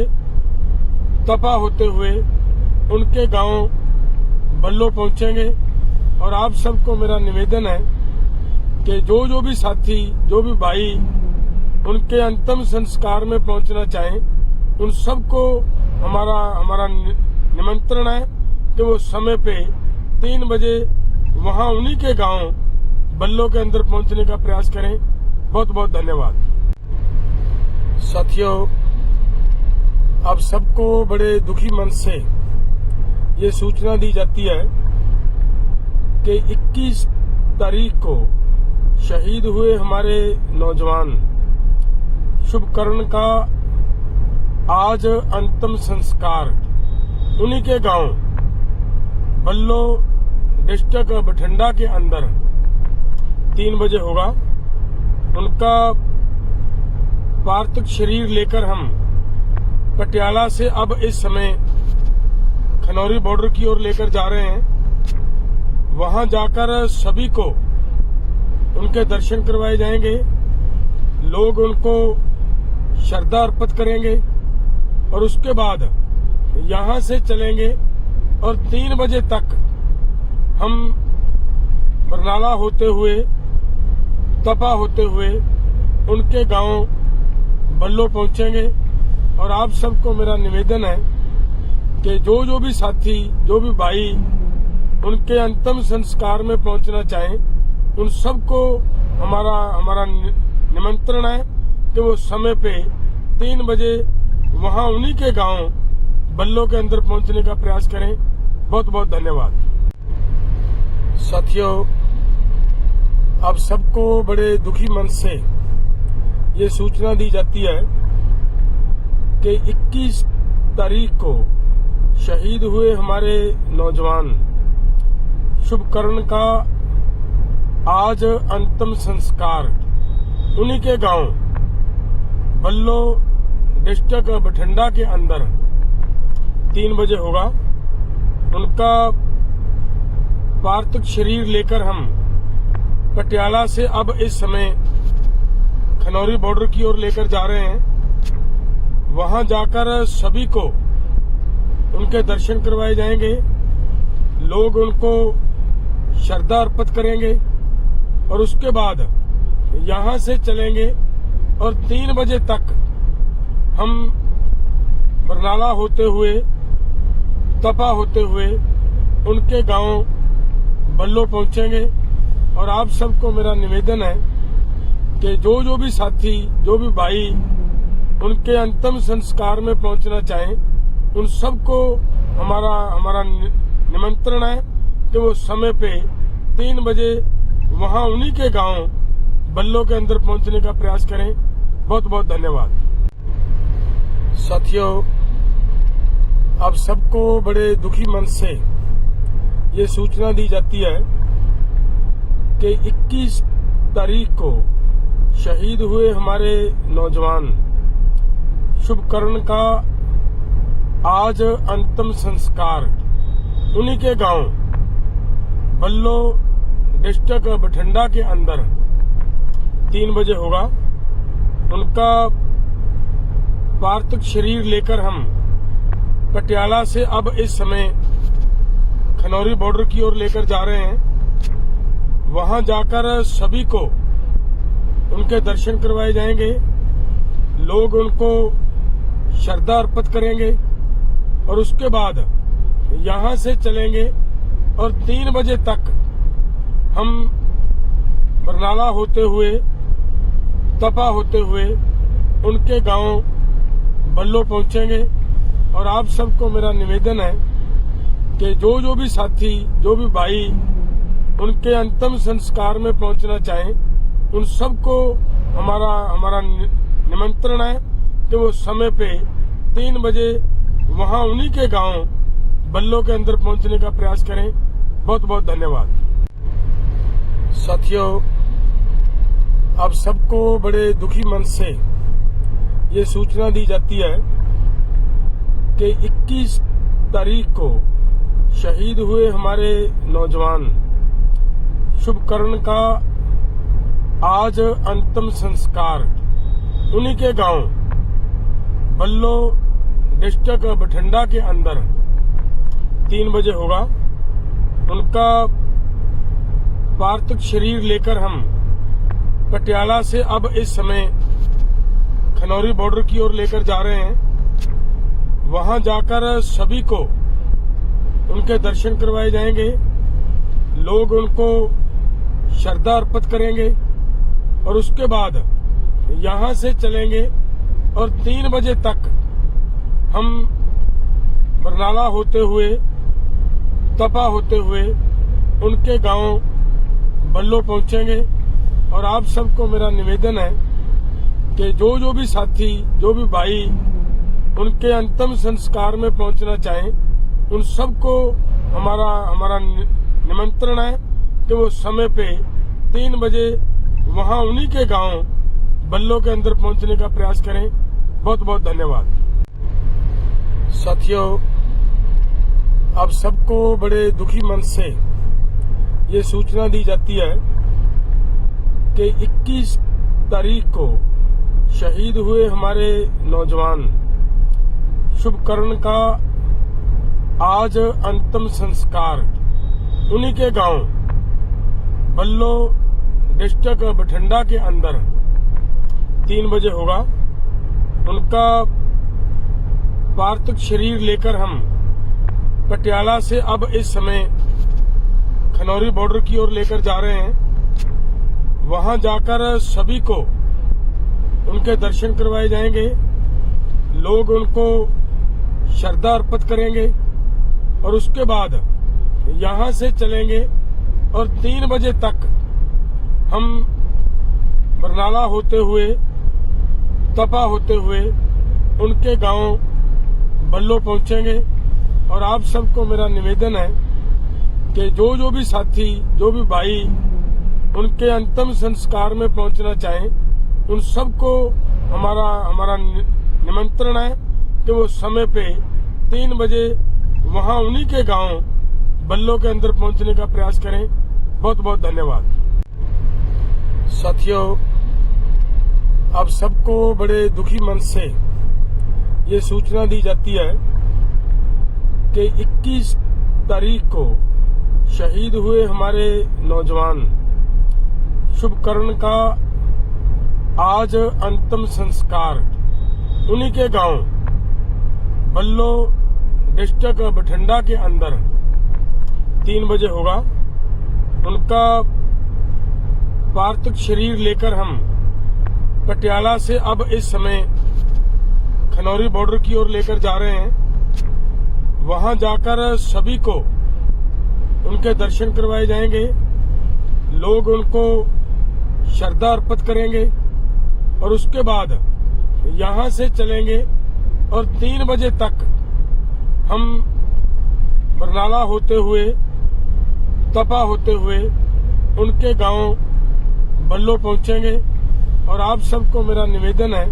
तपा होते हुए उनके गांव बल्लो पहुंचेंगे। और आप सबको मेरा निवेदन है कि जो भी साथी, जो भी भाई उनके अंतिम संस्कार में पहुंचना चाहें, उन सबको हमारा निमंत्रण है कि वो समय पे 3 बजे वहां उन्हीं के गांव बल्लो के अंदर पहुंचने का प्रयास करें। बहुत बहुत धन्यवाद। साथियों, आप सबको बड़े दुखी मन से ये सूचना दी जाती है कि 21 तारीख को शहीद हुए हमारे नौजवान शुभकर्ण का आज अंतिम संस्कार उन्हीं के गांव बल्लो डिस्ट्रिक्ट बठिंडा के अंदर 3 बजे होगा। उनका पार्थिव शरीर लेकर हम पटियाला से अब इस समय खनौरी बॉर्डर की ओर लेकर जा रहे हैं। वहां जाकर सभी को उनके दर्शन करवाए जाएंगे। लोग उनको श्रद्धा अर्पित करेंगे और उसके बाद यहां से चलेंगे और 3 बजे तक हम बरनाला होते हुए, तपा होते हुए उनके गांव बल्लो पहुंचेंगे। और आप सबको मेरा निवेदन है कि जो भी साथी, जो भी भाई उनके अंतिम संस्कार में पहुंचना चाहें, उन सबको हमारा निमंत्रण है कि वो समय पे 3 बजे वहां उन्हीं के गांव बल्लो के अंदर पहुंचने का प्रयास करें। बहुत बहुत धन्यवाद। साथियों, आप सबको बड़े दुखी मन से ये सूचना दी जाती है कि 21 तारीख को शहीद हुए हमारे नौजवान शुभकर्ण का आज अंतिम संस्कार उन्हीं के गांव बल्लो डिस्ट्रिक्ट बठिंडा के अंदर 3 बजे होगा। उनका पार्थिव शरीर लेकर हम पटियाला से अब इस समय खनौरी बॉर्डर की ओर लेकर जा रहे हैं। वहां जाकर सभी को उनके दर्शन करवाए जाएंगे। लोग उनको श्रद्धा अर्पित करेंगे और उसके बाद यहां से चलेंगे और 3 बजे तक हम बरनाला होते हुए, तपा होते हुए उनके गांव बल्लो पहुंचेंगे। और आप सबको मेरा निवेदन है कि जो भी साथी, जो भी भाई उनके अंतिम संस्कार में पहुंचना चाहें, उन सबको हमारा निमंत्रण है कि वो समय पे 3 बजे वहां उन्हीं के गांव बल्लो के अंदर पहुंचने का प्रयास करें। बहुत बहुत धन्यवाद। साथियों, आप सबको बड़े दुखी मन से ये सूचना दी जाती है कि 21 तारीख को शहीद हुए हमारे नौजवान शुभकर्ण का आज अंतिम संस्कार उन्हीं के गांव बल्लो डिस्ट्रिक्ट बठिंडा के अंदर 3 बजे होगा। उनका पार्थिव शरीर लेकर हम पटियाला से अब इस समय खनौरी बॉर्डर की ओर लेकर जा रहे हैं। वहां जाकर सभी को उनके दर्शन करवाए जाएंगे। लोग उनको श्रद्धा अर्पित करेंगे और उसके बाद यहां से चलेंगे और 3 बजे तक हम बरनाला होते हुए, तपा होते हुए उनके गांव बल्लो पहुंचेंगे। और आप सबको मेरा निवेदन है कि जो भी साथी, जो भी भाई उनके अंतिम संस्कार में पहुंचना चाहें, उन सबको हमारा निमंत्रण है कि वो समय पे 3 बजे वहां उन्हीं के गांव बल्लो के अंदर पहुंचने का प्रयास करें। बहुत बहुत धन्यवाद। साथियों, आप सबको बड़े दुखी मन से ये सूचना दी जाती है कि 21 तारीख को शहीद हुए हमारे नौजवान शुभकर्ण का आज अंतिम संस्कार उन्हीं के गांव बल्लो डिस्ट्रिक्ट बठिंडा के अंदर 3 बजे होगा। उनका पार्थिव शरीर लेकर हम पटियाला से अब इस समय खनौरी बॉर्डर की ओर लेकर जा रहे हैं। वहां जाकर सभी को उनके दर्शन करवाए जाएंगे। लोग उनको श्रद्धा अर्पित करेंगे और उसके बाद यहां से चलेंगे और 3 बजे तक हम बरनाला होते हुए, तपा होते हुए उनके गांव बल्लो पहुंचेंगे। और आप सबको मेरा निवेदन है कि जो भी साथी, जो भी भाई उनके अंतिम संस्कार में पहुंचना चाहें, उन सबको हमारा निमंत्रण है कि वो समय पे 3 बजे वहां उन्हीं के गांव बल्लो के अंदर पहुंचने का प्रयास करें। बहुत बहुत धन्यवाद। साथियों, आप सबको बड़े दुखी मन से ये सूचना दी जाती है कि 21 तारीख को शहीद हुए हमारे नौजवान शुभकर्ण का आज अंतिम संस्कार उन्हीं के गांव बल्लो डिस्ट्रिक्ट बठिंडा के अंदर 3 बजे होगा। उनका पार्थिव शरीर लेकर हम पटियाला से अब इस समय खनौरी बॉर्डर की ओर लेकर जा रहे हैं। वहां जाकर सभी को उनके दर्शन करवाए जाएंगे। लोग उनको श्रद्धा अर्पित करेंगे और उसके बाद यहां से चलेंगे और 3 बजे तक हम बरनाला होते हुए, तपा होते हुए उनके गांव बल्लो पहुंचेंगे। और आप सबको मेरा निवेदन है कि जो भी साथी, जो भी भाई उनके अंतिम संस्कार में पहुंचना चाहें, उन सबको हमारा निमंत्रण है कि वो समय पे 3 बजे वहां उन्हीं के गांव बल्लो के अंदर पहुंचने का प्रयास करें। बहुत बहुत धन्यवाद। साथियों, आप सबको बड़े दुखी मन से ये सूचना दी जाती है कि 21 तारीख को शहीद हुए हमारे नौजवान शुभकर्ण का आज अंतिम संस्कार उन्हीं के गांव बल्लो डिस्ट्रिक्ट बठिंडा के अंदर 3 बजे होगा। उनका पार्थिव शरीर लेकर हम पटियाला से अब इस समय खनौरी बॉर्डर की ओर लेकर जा रहे हैं। वहां जाकर सभी को उनके दर्शन करवाए जाएंगे। लोग उनको श्रद्धा अर्पित करेंगे और उसके बाद यहां से चलेंगे और 3 बजे तक हम बरनाला होते हुए तपा होते हुए उनके गांव बल्लो पहुंचेंगे। और आप सबको मेरा निवेदन है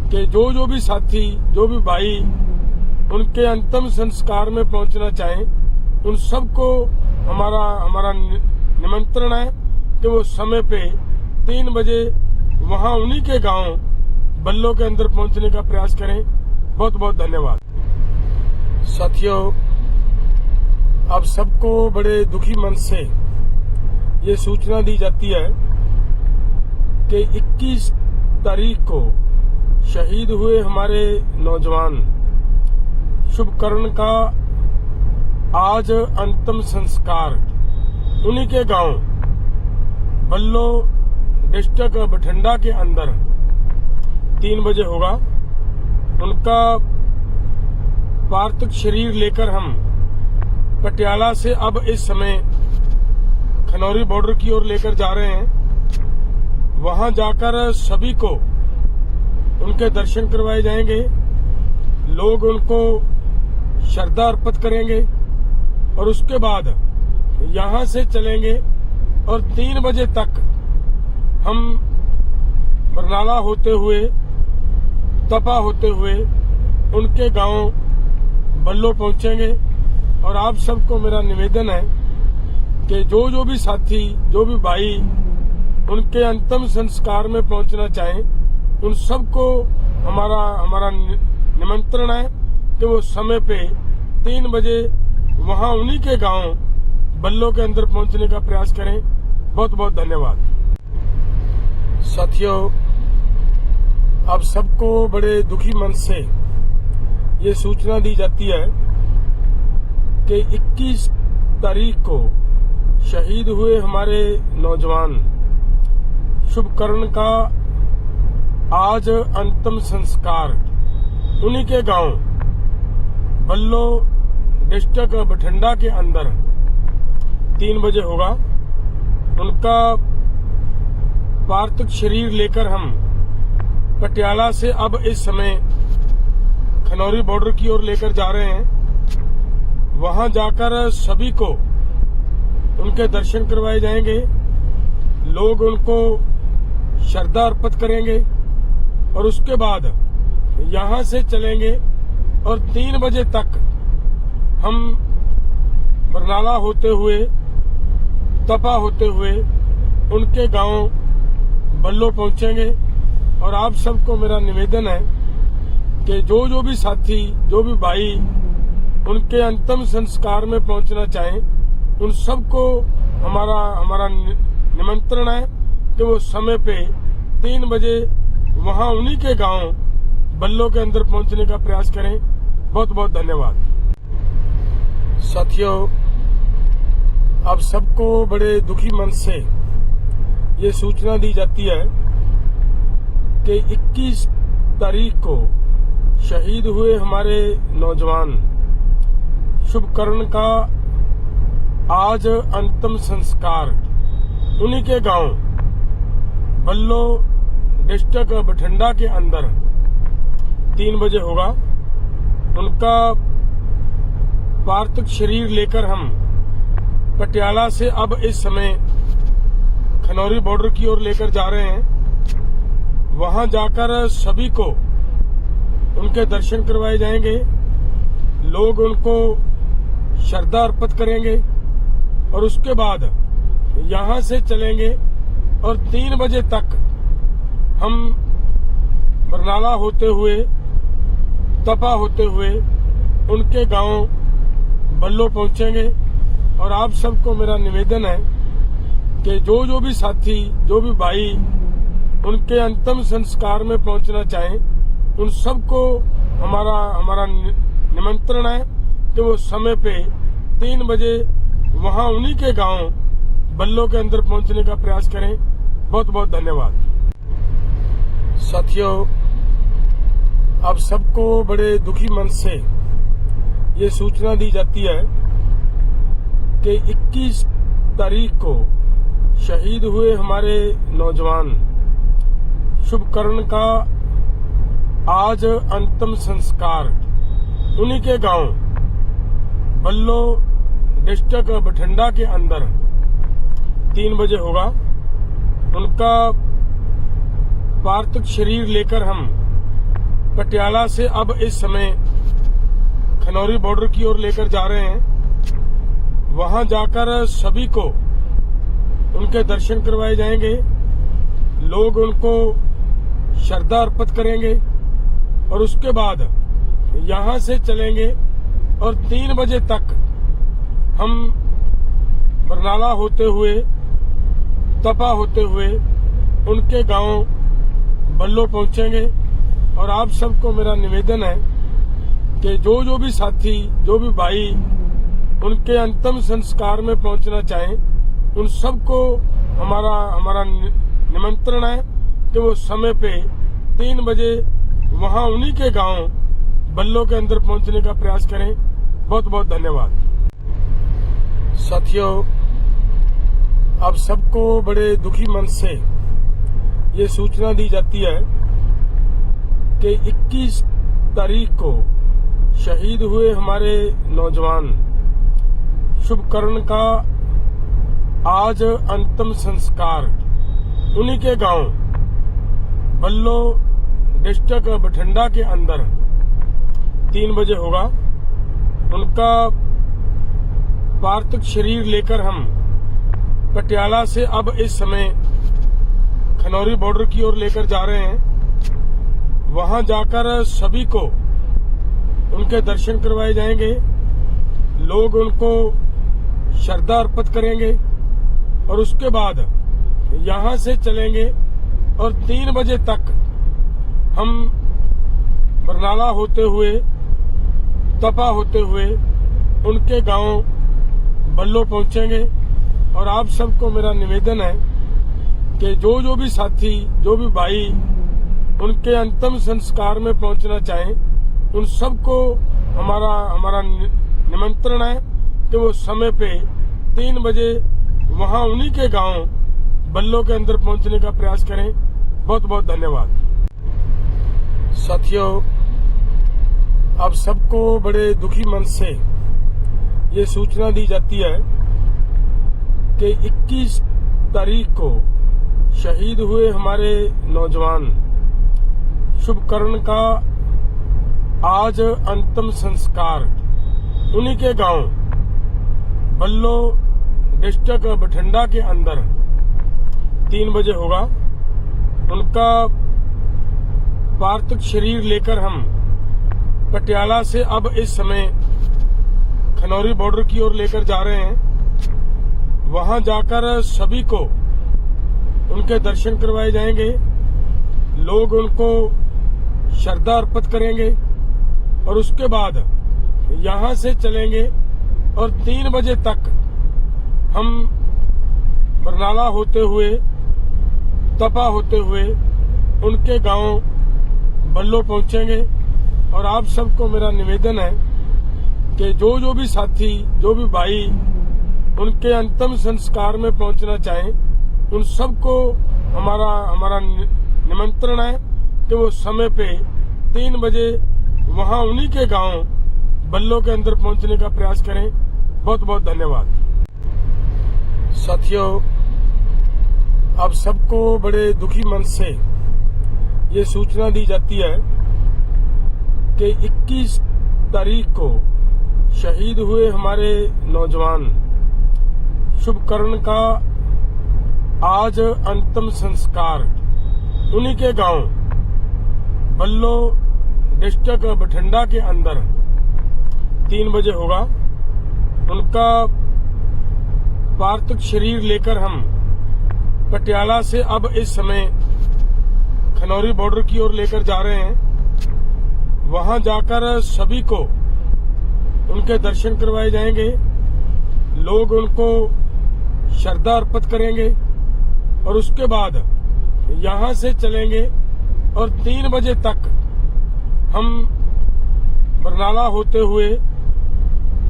कि जो भी साथी जो भी भाई उनके अंतिम संस्कार में पहुंचना चाहें उन सबको हमारा निमंत्रण है कि वो समय पे 3 बजे वहां उन्हीं के गांव बल्लो के अंदर पहुंचने का प्रयास करें। बहुत बहुत धन्यवाद साथियों। आप सबको बड़े दुखी मन से ये सूचना दी जाती है कि 21 तारीख को शहीद हुए हमारे नौजवान शुभकर्ण का आज अंतिम संस्कार उन्हीं के गांव बल्लो डिस्ट्रिक्ट बठिंडा के अंदर 3 बजे होगा। उनका पार्थिव शरीर लेकर हम पटियाला से अब इस समय खनौरी बॉर्डर की ओर लेकर जा रहे हैं। वहां जाकर सभी को उनके दर्शन करवाए जाएंगे। लोग उनको श्रद्धा अर्पित करेंगे और उसके बाद यहां से चलेंगे और 3 बजे तक हम बरनाला होते हुए तपा होते हुए उनके गांव बल्लो पहुंचेंगे। और आप सबको मेरा निवेदन है कि जो भी साथी जो भी भाई उनके अंतिम संस्कार में पहुंचना चाहें उन सबको हमारा निमंत्रण है कि वो समय पे 3 बजे वहां उन्हीं के गांव बल्लो के अंदर पहुंचने का प्रयास करें। बहुत बहुत धन्यवाद साथियों। आप सबको बड़े दुखी मन से ये सूचना दी जाती है कि 21 तारीख को शहीद हुए हमारे नौजवान शुभकर्ण का आज अंतिम संस्कार उन्हीं के गांव बल्लो डिस्ट्रिक्ट बठिंडा के अंदर 3 बजे होगा। उनका पार्थिव शरीर लेकर हम पटियाला से अब इस समय खनौरी बॉर्डर की ओर लेकर जा रहे हैं। वहां जाकर सभी को उनके दर्शन करवाए जाएंगे। लोग उनको श्रद्धा अर्पित करेंगे और उसके बाद यहां से चलेंगे और 3 बजे तक हम बरनाला होते हुए तपा होते हुए उनके गांव बल्लो पहुंचेंगे। और आप सबको मेरा निवेदन है कि जो भी साथी जो भी भाई उनके अंतिम संस्कार में पहुंचना चाहें उन सबको हमारा निमंत्रण है कि वो समय पे 3 बजे वहां उन्हीं के गांव बल्लो के अंदर पहुंचने का प्रयास करें। बहुत बहुत धन्यवाद साथियों। आप सबको बड़े दुखी मन से ये सूचना दी जाती है कि 21 तारीख को शहीद हुए हमारे नौजवान शुभकर्ण का आज अंतिम संस्कार उन्हीं के गांव बल्लो डिस्ट्रिक्ट बठिंडा के अंदर 3 बजे होगा। उनका पार्थिव शरीर लेकर हम पटियाला से अब इस समय खनौरी बॉर्डर की ओर लेकर जा रहे हैं। वहां जाकर सभी को उनके दर्शन करवाए जाएंगे। लोग उनको श्रद्धा अर्पित करेंगे और उसके बाद यहां से चलेंगे और 3 बजे तक हम बरनाला होते हुए तपा होते हुए उनके गांव बल्लो पहुंचेंगे। और आप सबको मेरा निवेदन है कि जो भी साथी, जो भी भाई उनके अंतिम संस्कार में पहुंचना चाहें, उन सबको हमारा निमंत्रण है कि वो समय पे 3 बजे वहां उन्हीं के गांव बल्लो के अंदर पहुंचने का प्रयास करें। बहुत बहुत धन्यवाद। साथियों, आप सबको बड़े दुखी मन से ये सूचना दी जाती है कि 21 तारीख को शहीद हुए हमारे नौजवान शुभकर्ण का आज अंतिम संस्कार उन्हीं के गांव बल्लो डिस्ट्रिक्ट बठिंडा के अंदर 3 बजे होगा। उनका पार्थिव शरीर लेकर हम पटियाला से अब इस समय खनौरी बॉर्डर की ओर लेकर जा रहे हैं। वहां जाकर सभी को उनके दर्शन करवाए जाएंगे। लोग उनको श्रद्धा अर्पित करेंगे और उसके बाद यहां से चलेंगे और 3 बजे तक हम बरनाला होते हुए, तपा होते हुए उनके गांव बल्लो पहुंचेंगे। और आप सबको मेरा निवेदन है कि जो भी साथी, जो भी भाई उनके अंतिम संस्कार में पहुंचना चाहें, उन सबको हमारा निमंत्रण है कि वो समय पे 3 बजे वहां उन्हीं के गांव बल्लो के अंदर पहुंचने का प्रयास करें। बहुत बहुत धन्यवाद। साथियों, आप सबको बड़े दुखी मन से ये सूचना दी जाती है कि 21 तारीख को शहीद हुए हमारे नौजवान शुभकर्ण का आज अंतिम संस्कार उन्हीं के गांव बल्लो डिस्ट्रिक्ट बठिंडा के अंदर 3 बजे होगा। उनका पार्थिव शरीर लेकर हम पटियाला से अब इस समय खनौरी बॉर्डर की ओर लेकर जा रहे हैं। वहां जाकर सभी को उनके दर्शन करवाए जाएंगे। लोग उनको श्रद्धा अर्पित करेंगे और उसके बाद यहां से चलेंगे और 3 बजे तक हम बरनाला होते हुए, तपा होते हुए उनके गांव बल्लो पहुंचेंगे। और आप सबको मेरा निवेदन है कि जो भी साथी, जो भी भाई उनके अंतिम संस्कार में पहुंचना चाहें, उन सबको हमारा निमंत्रण है कि वो समय पे 3 बजे वहां उन्हीं के गांव बल्लो के अंदर पहुंचने का प्रयास करें। बहुत बहुत धन्यवाद। साथियों, आप सबको बड़े दुखी मन से ये सूचना दी जाती है कि 21 तारीख को शहीद हुए हमारे नौजवान शुभकर्ण का आज अंतिम संस्कार उन्हीं के गांव बल्लो डिस्ट्रिक्ट बठिंडा के अंदर 3 बजे होगा। उनका पार्थिव शरीर लेकर हम पटियाला से अब इस समय खनौरी बॉर्डर की ओर लेकर जा रहे हैं। वहां जाकर सभी को उनके दर्शन करवाए जाएंगे। लोग उनको श्रद्धा अर्पित करेंगे और उसके बाद यहां से चलेंगे और 3 बजे तक हम बरनाला होते हुए, तपा होते हुए उनके गांव बल्लो पहुंचेंगे। और आप सबको मेरा निवेदन है कि जो भी साथी, जो भी भाई उनके अंतिम संस्कार में पहुंचना चाहें, उन सबको हमारा निमंत्रण है कि वो समय पे 3 बजे वहां उन्हीं के गांव बल्लो के अंदर पहुंचने का प्रयास करें। बहुत बहुत धन्यवाद। साथियों, आप सबको बड़े दुखी मन से ये सूचना दी जाती है कि 21 तारीख को शहीद हुए हमारे नौजवान शुभकर्ण का आज अंतिम संस्कार उन्हीं के गांव बल्लो डिस्ट्रिक्ट बठिंडा के अंदर 3 बजे होगा। उनका पार्थिव शरीर लेकर हम पटियाला से अब इस समय खनौरी बॉर्डर की ओर लेकर जा रहे हैं। वहां जाकर सभी को उनके दर्शन करवाए जाएंगे। लोग उनको श्रद्धा अर्पित करेंगे और उसके बाद यहां से चलेंगे और 3 बजे तक हम बरनाला होते हुए,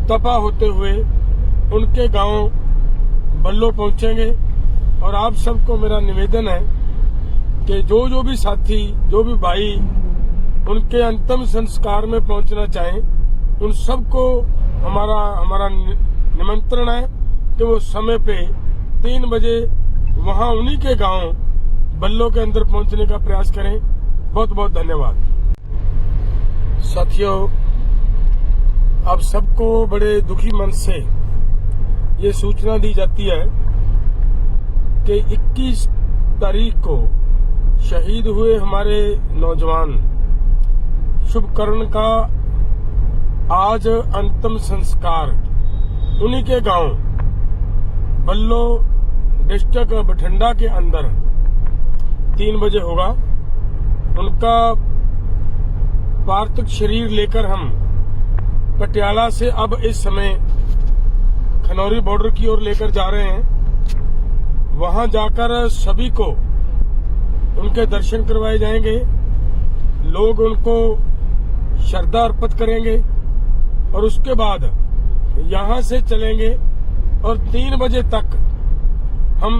तपा होते हुए उनके गांव बल्लो पहुंचेंगे। और आप सबको मेरा निवेदन है कि जो भी साथी, जो भी भाई उनके अंतिम संस्कार में पहुंचना चाहें, उन सबको हमारा निमंत्रण है कि वो समय पे 3 बजे वहां उन्हीं के गांव बल्लो के अंदर पहुंचने का प्रयास करें। बहुत बहुत धन्यवाद। साथियों, अब सबको बड़े दुखी मन से ये सूचना दी जाती है कि 21 तारीख को शहीद हुए हमारे नौजवान शुभकर्ण का आज अंतिम संस्कार उन्हीं के गांव बल्लो डिस्ट्रिक्ट बठिंडा के अंदर 3 बजे होगा। उनका पार्थिव शरीर लेकर हम पटियाला से अब इस समय खनौरी बॉर्डर की ओर लेकर जा रहे हैं। वहां जाकर सभी को उनके दर्शन करवाए जाएंगे। लोग उनको श्रद्धा अर्पित करेंगे और उसके बाद यहां से चलेंगे और 3 बजे तक हम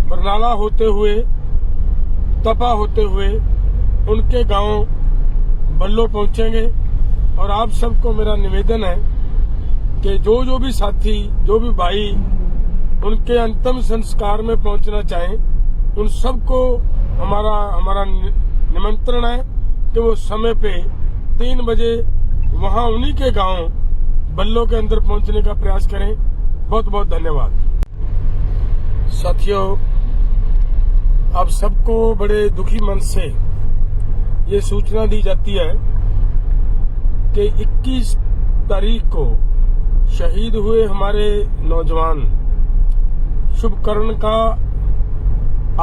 बरनाला होते हुए, तपा होते हुए उनके गांव बल्लो पहुंचेंगे। और आप सबको मेरा निवेदन है कि जो भी साथी, जो भी भाई उनके अंतिम संस्कार में पहुंचना चाहें, उन सबको हमारा निमंत्रण है कि वो समय पे 3 बजे वहां उन्हीं के गांव बल्लो के अंदर पहुंचने का प्रयास करें। बहुत बहुत धन्यवाद। साथियों, अब सबको बड़े दुखी मन से ये सूचना दी जाती है कि 21 तारीख को शहीद हुए हमारे नौजवान शुभकर्ण का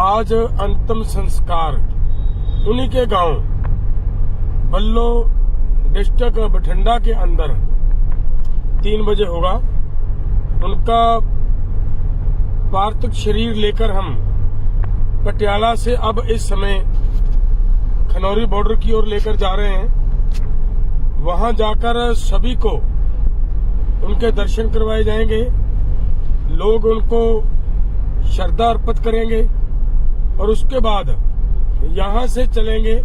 आज अंतिम संस्कार उन्हीं के गांव बल्लो डिस्ट्रिक्ट बठिंडा के अंदर 3 बजे होगा। उनका पार्थिव शरीर लेकर हम पटियाला से अब इस समय खनौरी बॉर्डर की ओर लेकर जा रहे हैं। वहां जाकर सभी को उनके दर्शन करवाए जाएंगे। लोग उनको श्रद्धा अर्पित करेंगे और उसके बाद यहां से चलेंगे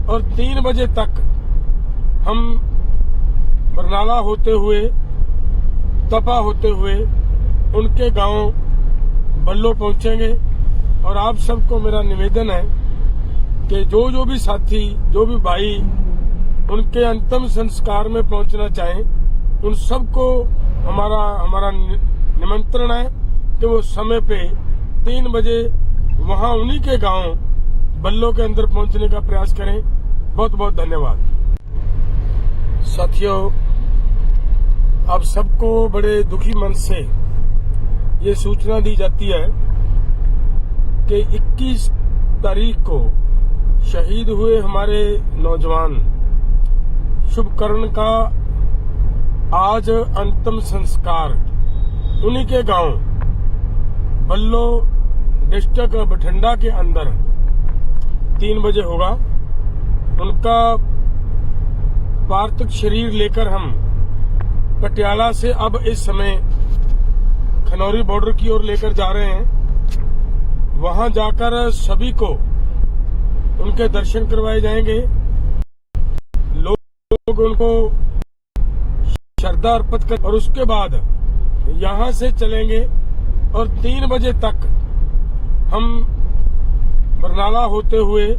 और 3 बजे तक हम बरनाला होते हुए, तपा होते हुए उनके गांव बल्लो पहुंचेंगे। और आप सबको मेरा निवेदन है कि जो भी साथी, जो भी भाई उनके अंतिम संस्कार में पहुंचना चाहें, उन सबको हमारा निमंत्रण है कि वो समय पे 3 बजे वहां उन्हीं के गांव बल्लो के अंदर पहुंचने का प्रयास करें। बहुत बहुत धन्यवाद। साथियों, अब सबको बड़े दुखी मन से ये सूचना दी जाती है कि 21 तारीख को शहीद हुए हमारे नौजवान शुभकर्ण का आज अंतिम संस्कार उन्हीं के गांव बल्लो डिस्ट्रिक्ट बठिंडा के अंदर 3 बजे होगा। उनका पार्थिव शरीर लेकर हम पटियाला से अब इस समय खनौरी बॉर्डर की ओर लेकर जा रहे हैं। वहां जाकर सभी को उनके दर्शन करवाए जाएंगे। लोग उनको श्रद्धा अर्पित कर और उसके बाद यहां से चलेंगे और 3 बजे तक हम बरनाला होते हुए